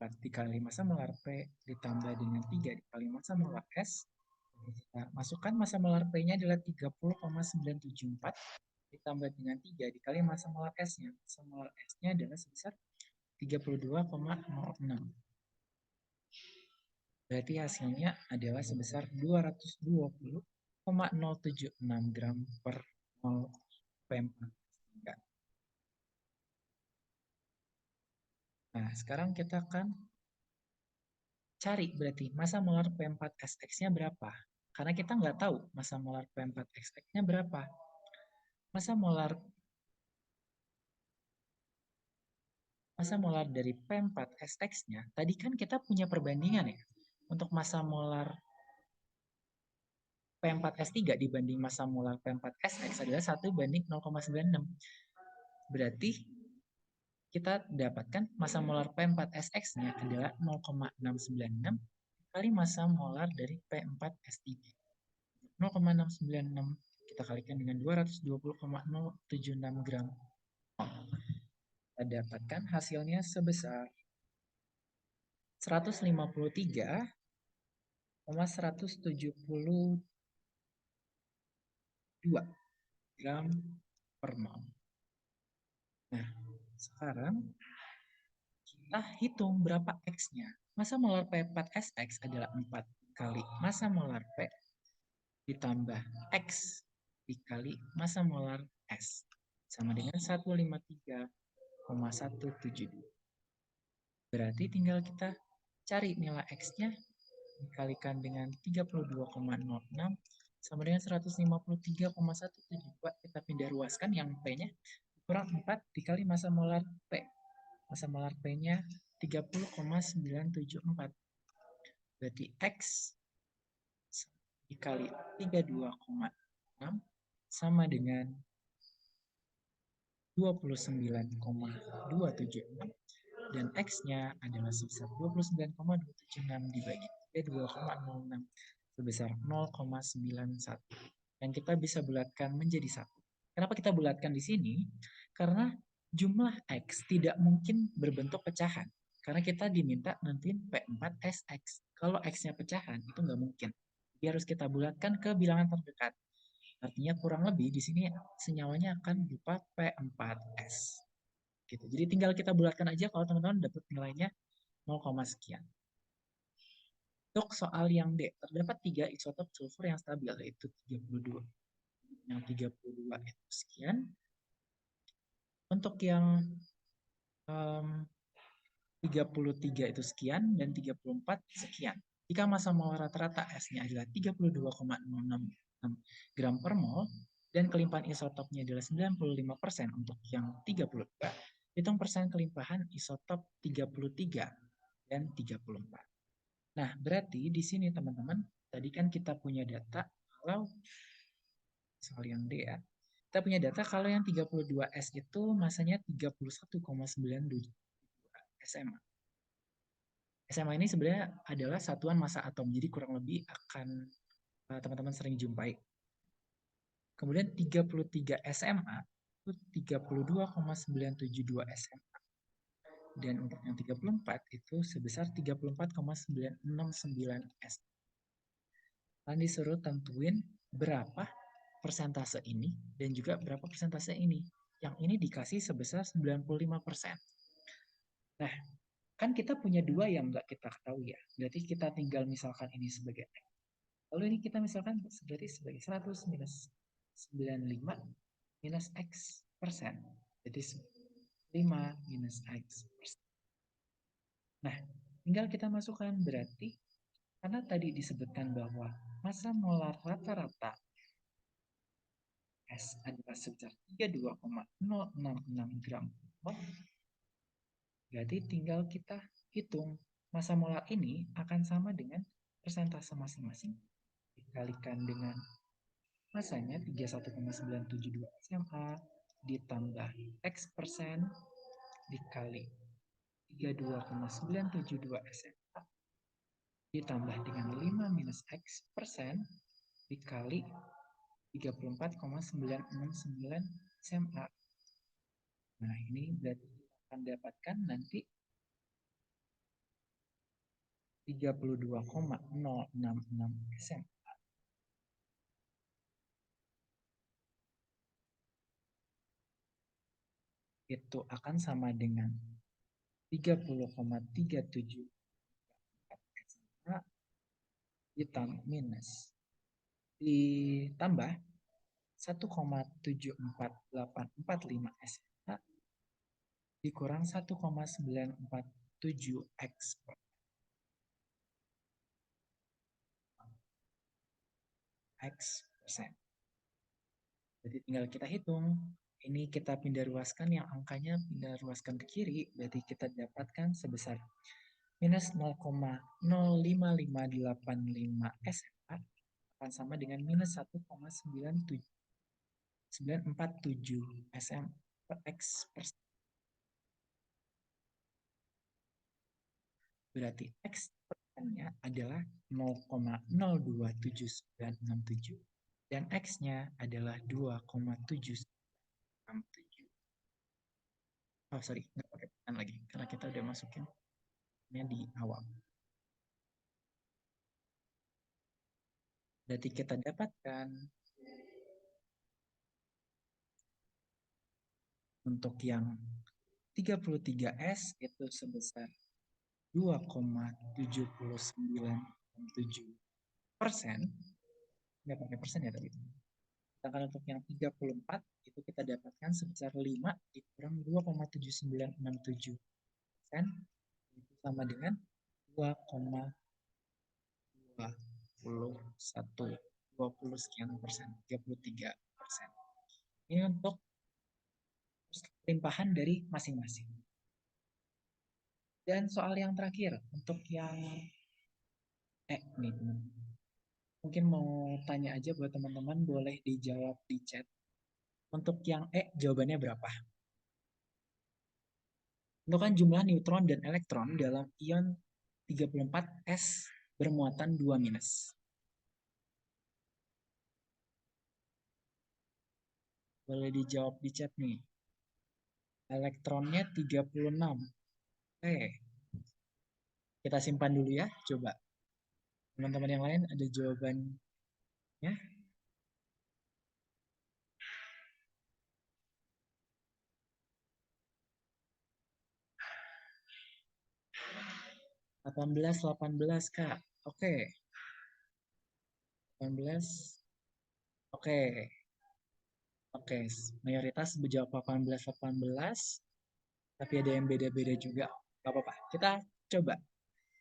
4 dikali massa molar P ditambah dengan 3 dikali massa molar S. Kita masukkan massa molar P-nya adalah 30,974 ditambah dengan 3 dikali massa molar S-nya. Massa molar S-nya adalah sebesar 32,06. Berarti hasilnya adalah sebesar 220,076 gram per mol P4S3. Nah, sekarang kita akan cari berarti massa molar P4SX-nya berapa. Karena kita nggak tahu massa molar P4SX-nya berapa. Massa molar dari P4SX-nya, tadi kan kita punya perbandingan ya. Untuk massa molar P4S3 dibanding massa molar P4SX adalah 1:0,96. Berarti kita dapatkan massa molar P4SX-nya adalah 0,696 kali massa molar dari P4S3. 0,696 kita kalikan dengan 220,076 gram. Kita dapatkan hasilnya sebesar 153,172 gram per mol. Nah, sekarang kita hitung berapa X-nya. Massa molar P4SX adalah 4 kali massa molar P ditambah X dikali massa molar S. Sama dengan 153,172. Berarti tinggal kita cari nilai X-nya dikalikan dengan 32,06 sama dengan 153,172. Kita pindah ruaskan yang P-nya kurang 4 dikali massa molar P. Massa molar P-nya 30,974. Berarti X dikali 32,6 sama dengan 29,276 dan X-nya adalah sebesar 29,276 dibagi 2,06 sebesar 0,91. Dan kita bisa bulatkan menjadi 1. Kenapa kita bulatkan di sini? Karena jumlah X tidak mungkin berbentuk pecahan. Karena kita diminta nentuin P4SX. Kalau X-nya pecahan, itu nggak mungkin. Jadi harus kita bulatkan ke bilangan terdekat. Artinya kurang lebih di sini senyawanya akan berupa P4S. Gitu. Jadi tinggal kita bulatkan aja kalau teman-teman dapat nilainya 0, sekian. Untuk soal yang D, terdapat 3 isotop sulfur yang stabil, yaitu 32. Yang 32 itu sekian. Untuk yang 33 itu sekian, dan 34 sekian. Jika massa molar rata-rata S-nya adalah 32,066 gram per mol, dan kelimpahan isotopnya adalah 95% untuk yang 32, hitung persen kelimpahan isotop 33 dan 34. Nah, berarti di sini teman-teman, tadi kan kita punya data kalau soal yang D ya. Kita punya data kalau yang 32S itu masanya 31,92 SMA. SMA ini sebenarnya adalah satuan massa atom, jadi kurang lebih akan teman-teman sering jumpai. Kemudian 33 SMA itu 32,972 SMA. Dan untuk yang 34 itu sebesar 34,969 SMA. Kalian disuruh tentuin berapa persentase ini dan juga berapa persentase ini. Yang ini dikasih sebesar 95%. Nah, kan kita punya 2 yang nggak kita ketahui ya. Berarti kita tinggal misalkan ini sebagai X. Lalu ini kita misalkan berarti sebagai 100 minus 95 minus X persen. Jadi 5 minus X persen. Nah, tinggal kita masukkan berarti karena tadi disebutkan bahwa massa molar rata-rata S adalah sebesar 32,066 gram. Berarti tinggal kita hitung massa molar ini akan sama dengan persentase masing-masing dikalikan dengan masanya 31,972 SMA ditambah X persen dikali 32,972 SMA ditambah dengan 5 minus X persen dikali 34,969 SMA. Nah, ini berarti akan dapatkan nanti 32,066 SMA. Itu akan sama dengan 30,37 SMA ditambah minus ditambah 1,74845 SMA dikurang 1,947 X persen. Jadi tinggal kita hitung. Ini kita pindah ruaskan yang angkanya pindah ruaskan ke kiri, berarti kita dapatkan sebesar minus 0,05585 SMA akan sama dengan minus 1,947 SM per X persen. Berarti X persennya adalah 0,027967 dan X-nya adalah 2,767. Oh sorry, nggak pakai pekan lagi karena kita udah masukin di awal. Berarti kita dapatkan untuk yang 33S itu sebesar 2,797%. Nggak pakai persen ya tadi. Sedangkan untuk yang 34 itu kita dapatkan sebesar 5 dikurang 2,7967%. Itu sama dengan 2,20 sekian persen, 33%. Ini untuk limpahan dari masing-masing. Dan soal yang terakhir, untuk yang nih, mungkin mau tanya aja buat teman-teman, boleh dijawab di chat. Untuk yang jawabannya berapa? Tentukan jumlah neutron dan elektron dalam ion 34S bermuatan 2 minus. Boleh dijawab di chat nih. Elektronnya 36. Oke. Kita simpan dulu ya, coba. Teman-teman yang lain ada jawabannya? delapan belas Kak. Oke. 18. Oke. Oke, mayoritas menjawab 18, tapi ada yang beda-beda juga. Gak apa-apa. Kita coba.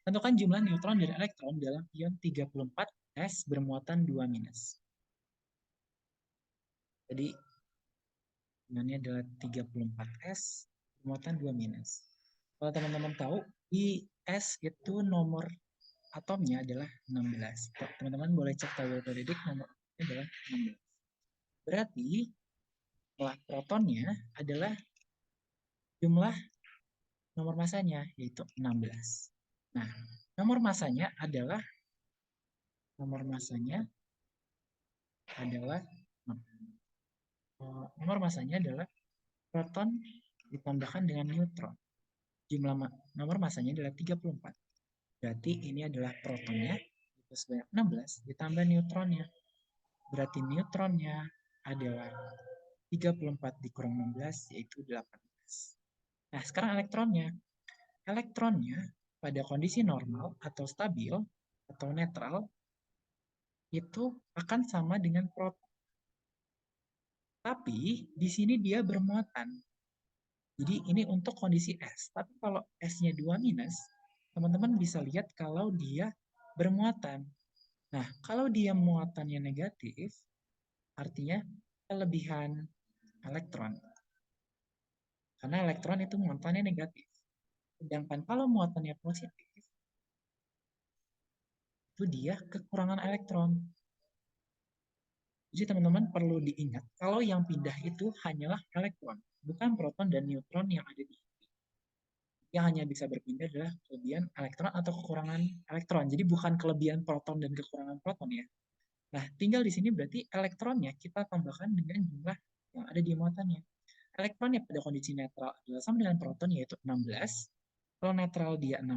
Tentukan jumlah neutron dan elektron dalam ion 34S bermuatan 2 minus. Jadi, ionnya adalah 34S bermuatan 2 minus. Kalau teman-teman tahu, di S itu nomor atomnya adalah 16. Teman-teman boleh cek tabel periodik, nomor atomnya adalah 16. Berarti, jumlah protonnya adalah jumlah nomor masanya, yaitu 16. Nah, nomor masanya adalah proton ditambahkan dengan neutron. Jumlah nomor masanya adalah 34. Berarti ini adalah protonnya, itu sebanyak 16, ditambah neutronnya. Berarti neutronnya adalah 34 dikurang 16, yaitu 18. Nah, sekarang elektronnya. Elektronnya pada kondisi normal atau stabil atau netral itu akan sama dengan proton. Tapi di sini dia bermuatan. Jadi ini untuk kondisi S. Tapi kalau S-nya 2 minus, teman-teman bisa lihat kalau dia bermuatan. Nah, kalau dia muatannya negatif, artinya kelebihan elektron. Karena elektron itu muatannya negatif. Sedangkan kalau muatannya positif, itu dia kekurangan elektron. Jadi teman-teman perlu diingat, kalau yang pindah itu hanyalah elektron, bukan proton dan neutron yang ada di sini. Yang hanya bisa berpindah adalah kelebihan elektron atau kekurangan elektron. Jadi bukan kelebihan proton dan kekurangan proton ya. Nah, tinggal di sini berarti elektronnya kita tambahkan dengan jumlah yang ada di muatannya. Elektronnya pada kondisi netral adalah sama dengan proton, yaitu 16. Kalau netral dia 16,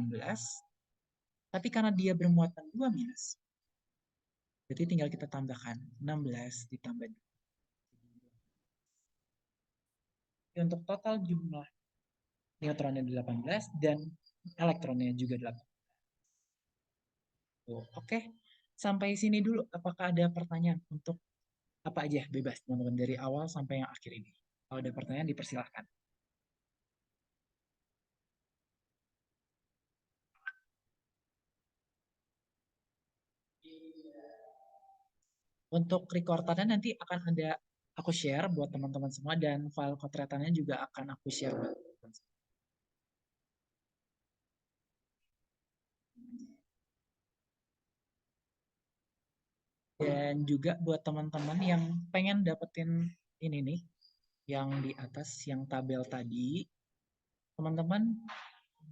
tapi karena dia bermuatan 2 minus, berarti tinggal kita tambahkan 16 ditambah 2. Untuk total jumlah neutronnya 18 dan elektronnya juga 18. Oke, sampai sini dulu. Apakah ada pertanyaan untuk apa aja? Bebas teman-teman dari awal sampai yang akhir ini. Kalau ada pertanyaan dipersilahkan. Untuk recordannya nanti akan ada aku share buat teman-teman semua dan file kotretannya juga akan aku share buat teman-teman. Dan juga buat teman-teman yang pengen dapetin ini nih, yang di atas, yang tabel tadi, teman-teman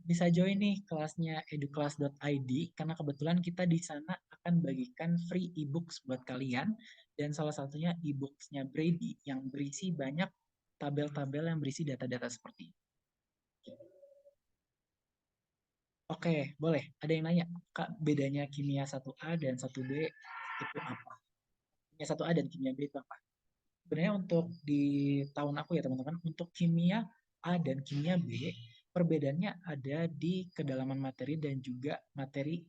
bisa join nih kelasnya educlass.id, karena kebetulan kita di sana akan bagikan free e-books buat kalian, dan salah satunya e-booksnya Brady yang berisi banyak tabel-tabel yang berisi data-data seperti ini. Oke, boleh. Ada yang nanya, Kak, bedanya kimia 1A dan 1B itu apa? Kimia 1A dan kimia B itu apa? Sebenarnya untuk di tahun aku ya teman-teman, untuk kimia A dan kimia B, perbedaannya ada di kedalaman materi dan juga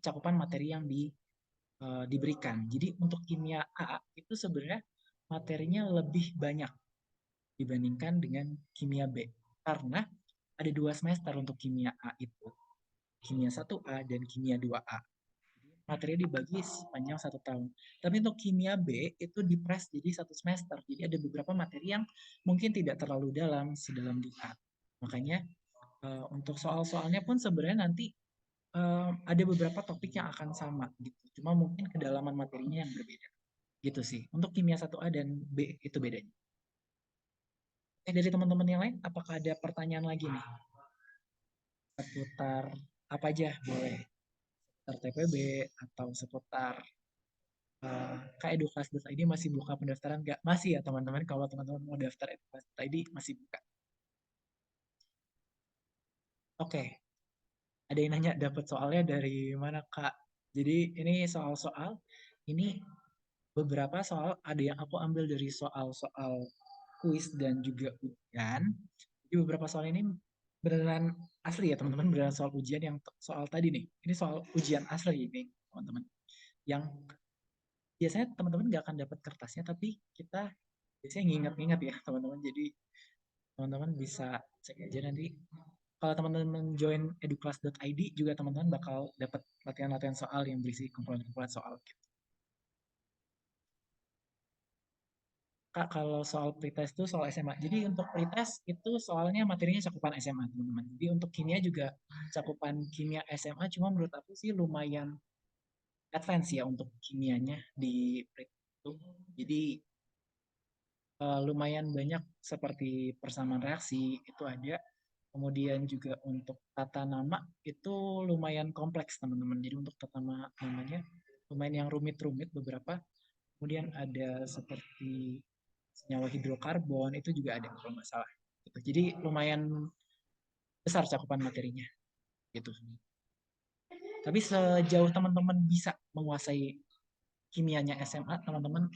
cakupan materi yang diberikan. Jadi untuk kimia A itu sebenarnya materinya lebih banyak dibandingkan dengan kimia B. Karena ada 2 semester untuk kimia A itu. Kimia 1A dan kimia 2A. Materi dibagi sepanjang 1 tahun. Tapi untuk kimia B itu dipres jadi 1 semester. Jadi ada beberapa materi yang mungkin tidak terlalu sedalam di A. Makanya untuk soal-soalnya pun sebenarnya nanti ada beberapa topik yang akan sama gitu. Cuma mungkin kedalaman materinya yang berbeda. Gitu sih. Untuk kimia 1A dan B itu bedanya. Dari teman-teman yang lain, apakah ada pertanyaan lagi nih? Seputar apa aja boleh. TPB atau seputar keedukasi.id masih buka pendaftaran nggak? Masih ya teman-teman, kalau teman-teman mau daftar edukasi.id masih buka. Oke, ada yang nanya dapat soalnya dari mana Kak? Jadi ini soal-soal, ini beberapa soal ada yang aku ambil dari soal-soal kuis dan juga ujian. Jadi beberapa soal ini beneran asli ya teman-teman, beneran soal ujian yang soal tadi nih. Ini soal ujian asli ini teman-teman. Yang biasanya teman-teman nggak akan dapat kertasnya, tapi kita biasanya nginget-nginget ya teman-teman. Jadi teman-teman bisa cek aja nanti. Kalau teman-teman join educlass.id juga teman-teman bakal dapat latihan-latihan soal yang berisi kumpulan-kumpulan soal gitu. Kak, kalau soal pretest itu soal SMA. Jadi untuk pretest itu soalnya materinya cakupan SMA, teman-teman. Jadi untuk kimia juga cakupan kimia SMA, cuma menurut aku sih lumayan advance ya untuk kimianya di pretest itu. Jadi lumayan banyak seperti persamaan reaksi itu ada. Kemudian juga untuk tata nama itu lumayan kompleks teman-teman. Jadi untuk tata namanya lumayan yang rumit-rumit beberapa. Kemudian ada seperti senyawa hidrokarbon itu juga ada kalau nggak salah. Gitu. Jadi lumayan besar cakupan materinya gitu. Tapi sejauh teman-teman bisa menguasai kimianya SMA, teman-teman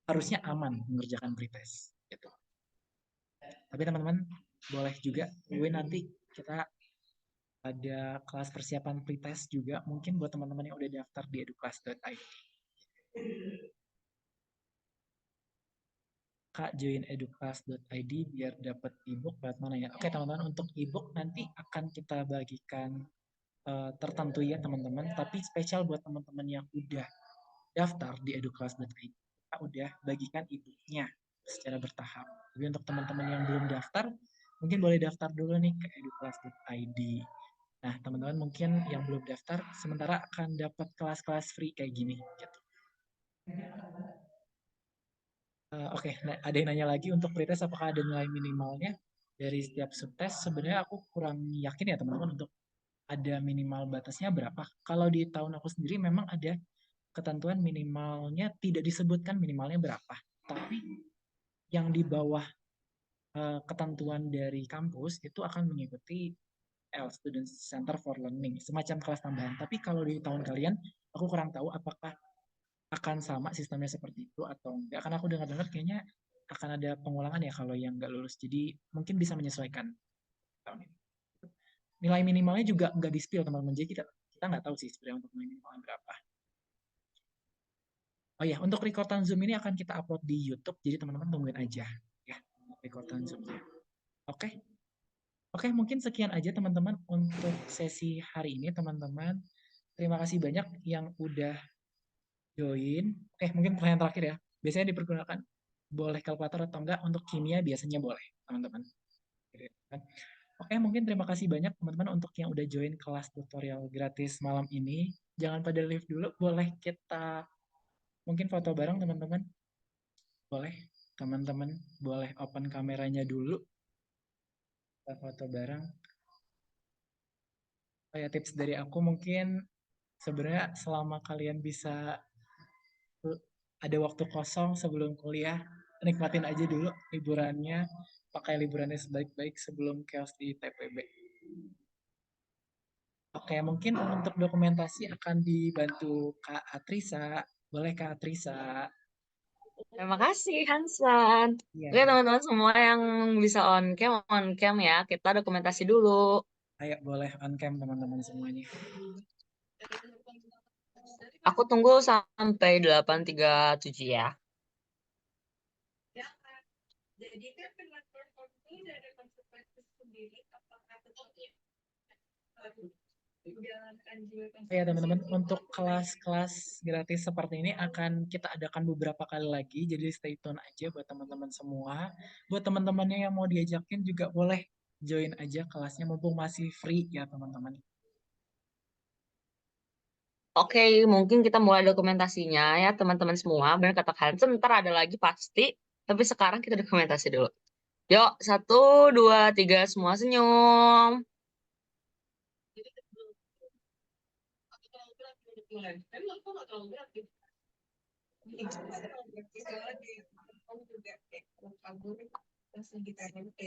harusnya aman mengerjakan pretest gitu. Tapi teman-teman boleh juga nanti kita ada kelas persiapan pretest juga mungkin buat teman-teman yang udah daftar di educlass.id. Kak join educlass.id biar dapat ebook lewat mana ya? Oke teman-teman, untuk ebook nanti akan kita bagikan tertentu ya teman-teman, tapi spesial buat teman-teman yang udah daftar di educlass.id kita udah bagikan ebooknya secara bertahap. Jadi untuk teman-teman yang belum daftar mungkin boleh daftar dulu nih ke educlass.id. Nah, teman-teman mungkin yang belum daftar sementara akan dapat kelas-kelas free kayak gini gitu. Oke, nah, ada yang nanya lagi untuk pretest apakah ada nilai minimalnya dari setiap subtest? Sebenarnya aku kurang yakin ya teman-teman untuk ada minimal batasnya berapa. Kalau di tahun aku sendiri memang ada ketentuan minimalnya tidak disebutkan minimalnya berapa. Tapi yang di bawah ketentuan dari kampus itu akan mengikuti Student Center for Learning, semacam kelas tambahan. Tapi kalau di tahun kalian, aku kurang tahu apakah akan sama sistemnya seperti itu atau enggak. Karena aku dengar-dengar kayaknya akan ada pengulangan ya kalau yang nggak lulus. Jadi mungkin bisa menyesuaikan tahun ini. Nilai minimalnya juga nggak di-spill teman-teman. Jadi kita nggak tahu sih sebenarnya untuk nilai minimalnya berapa. Oh ya, untuk recordan Zoom ini akan kita upload di YouTube, jadi teman-teman tungguin aja ya recordan Zoom-nya. Oke. Oke, mungkin sekian aja teman-teman untuk sesi hari ini teman-teman. Terima kasih banyak yang udah join. Mungkin pertanyaan terakhir ya. Biasanya dipergunakan boleh kalkulator atau enggak, untuk kimia biasanya boleh, teman-teman. Oke, mungkin terima kasih banyak teman-teman untuk yang udah join kelas tutorial gratis malam ini. Jangan pada leave dulu, boleh kita mungkin foto bareng teman-teman. Boleh, teman-teman boleh open kameranya dulu. Kita foto bareng. Kayak tips dari aku mungkin sebenarnya selama kalian bisa ada waktu kosong sebelum kuliah, nikmatin aja dulu liburannya, pakai liburannya sebaik-baik sebelum chaos di TPB. Oke, mungkin untuk dokumentasi akan dibantu Kak Atrisa. Boleh Kak Atrisa? Terima kasih Hansan. Ya. Oke teman-teman semua yang bisa on cam ya. Kita dokumentasi dulu. Ayo boleh on cam teman-teman semuanya. Aku tunggu sampai 8.37 ya. Jadi kan dengan platform ini ada konsekuensi sendiri, apakah Ya teman-teman, untuk kelas-kelas gratis seperti ini akan kita adakan beberapa kali lagi, jadi stay tune aja buat teman-teman semua. Buat teman-temannya yang mau diajakin juga boleh join aja kelasnya, mumpung masih free ya teman-teman. Oke, mungkin kita mulai dokumentasinya ya teman-teman semua. Benar kata Hansen, ntar ada lagi pasti. Tapi sekarang kita dokumentasi dulu. Yuk, 1, 2, 3, semua senyum.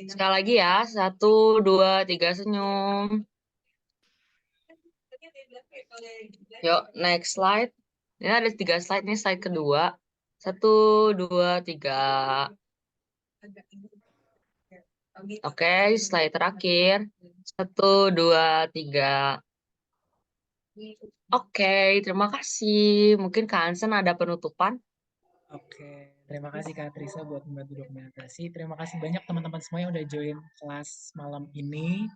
Sekali lagi ya, 1, 2, 3 senyum. Yuk, next slide. Ini ada 3 slide, ini slide kedua. 1, 2, 3. Oke, slide terakhir. 1, 2, 3. Oke, terima kasih. Mungkin Kak Hansen ada penutupan? Oke, terima kasih Kak Trisa buat membantu dokumentasi. Terima kasih banyak teman-teman semua yang udah join kelas malam ini.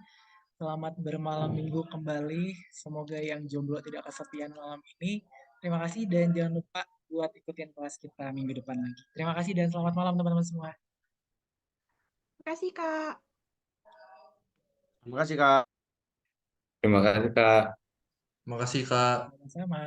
Selamat bermalam minggu kembali. Semoga yang jomblo tidak kesepian malam ini. Terima kasih dan jangan lupa buat ikutin kelas kita minggu depan lagi. Terima kasih dan selamat malam teman-teman semua. Terima kasih, Kak. Terima kasih, Kak. Terima kasih, Kak. Terima kasih, Kak. Sama-sama.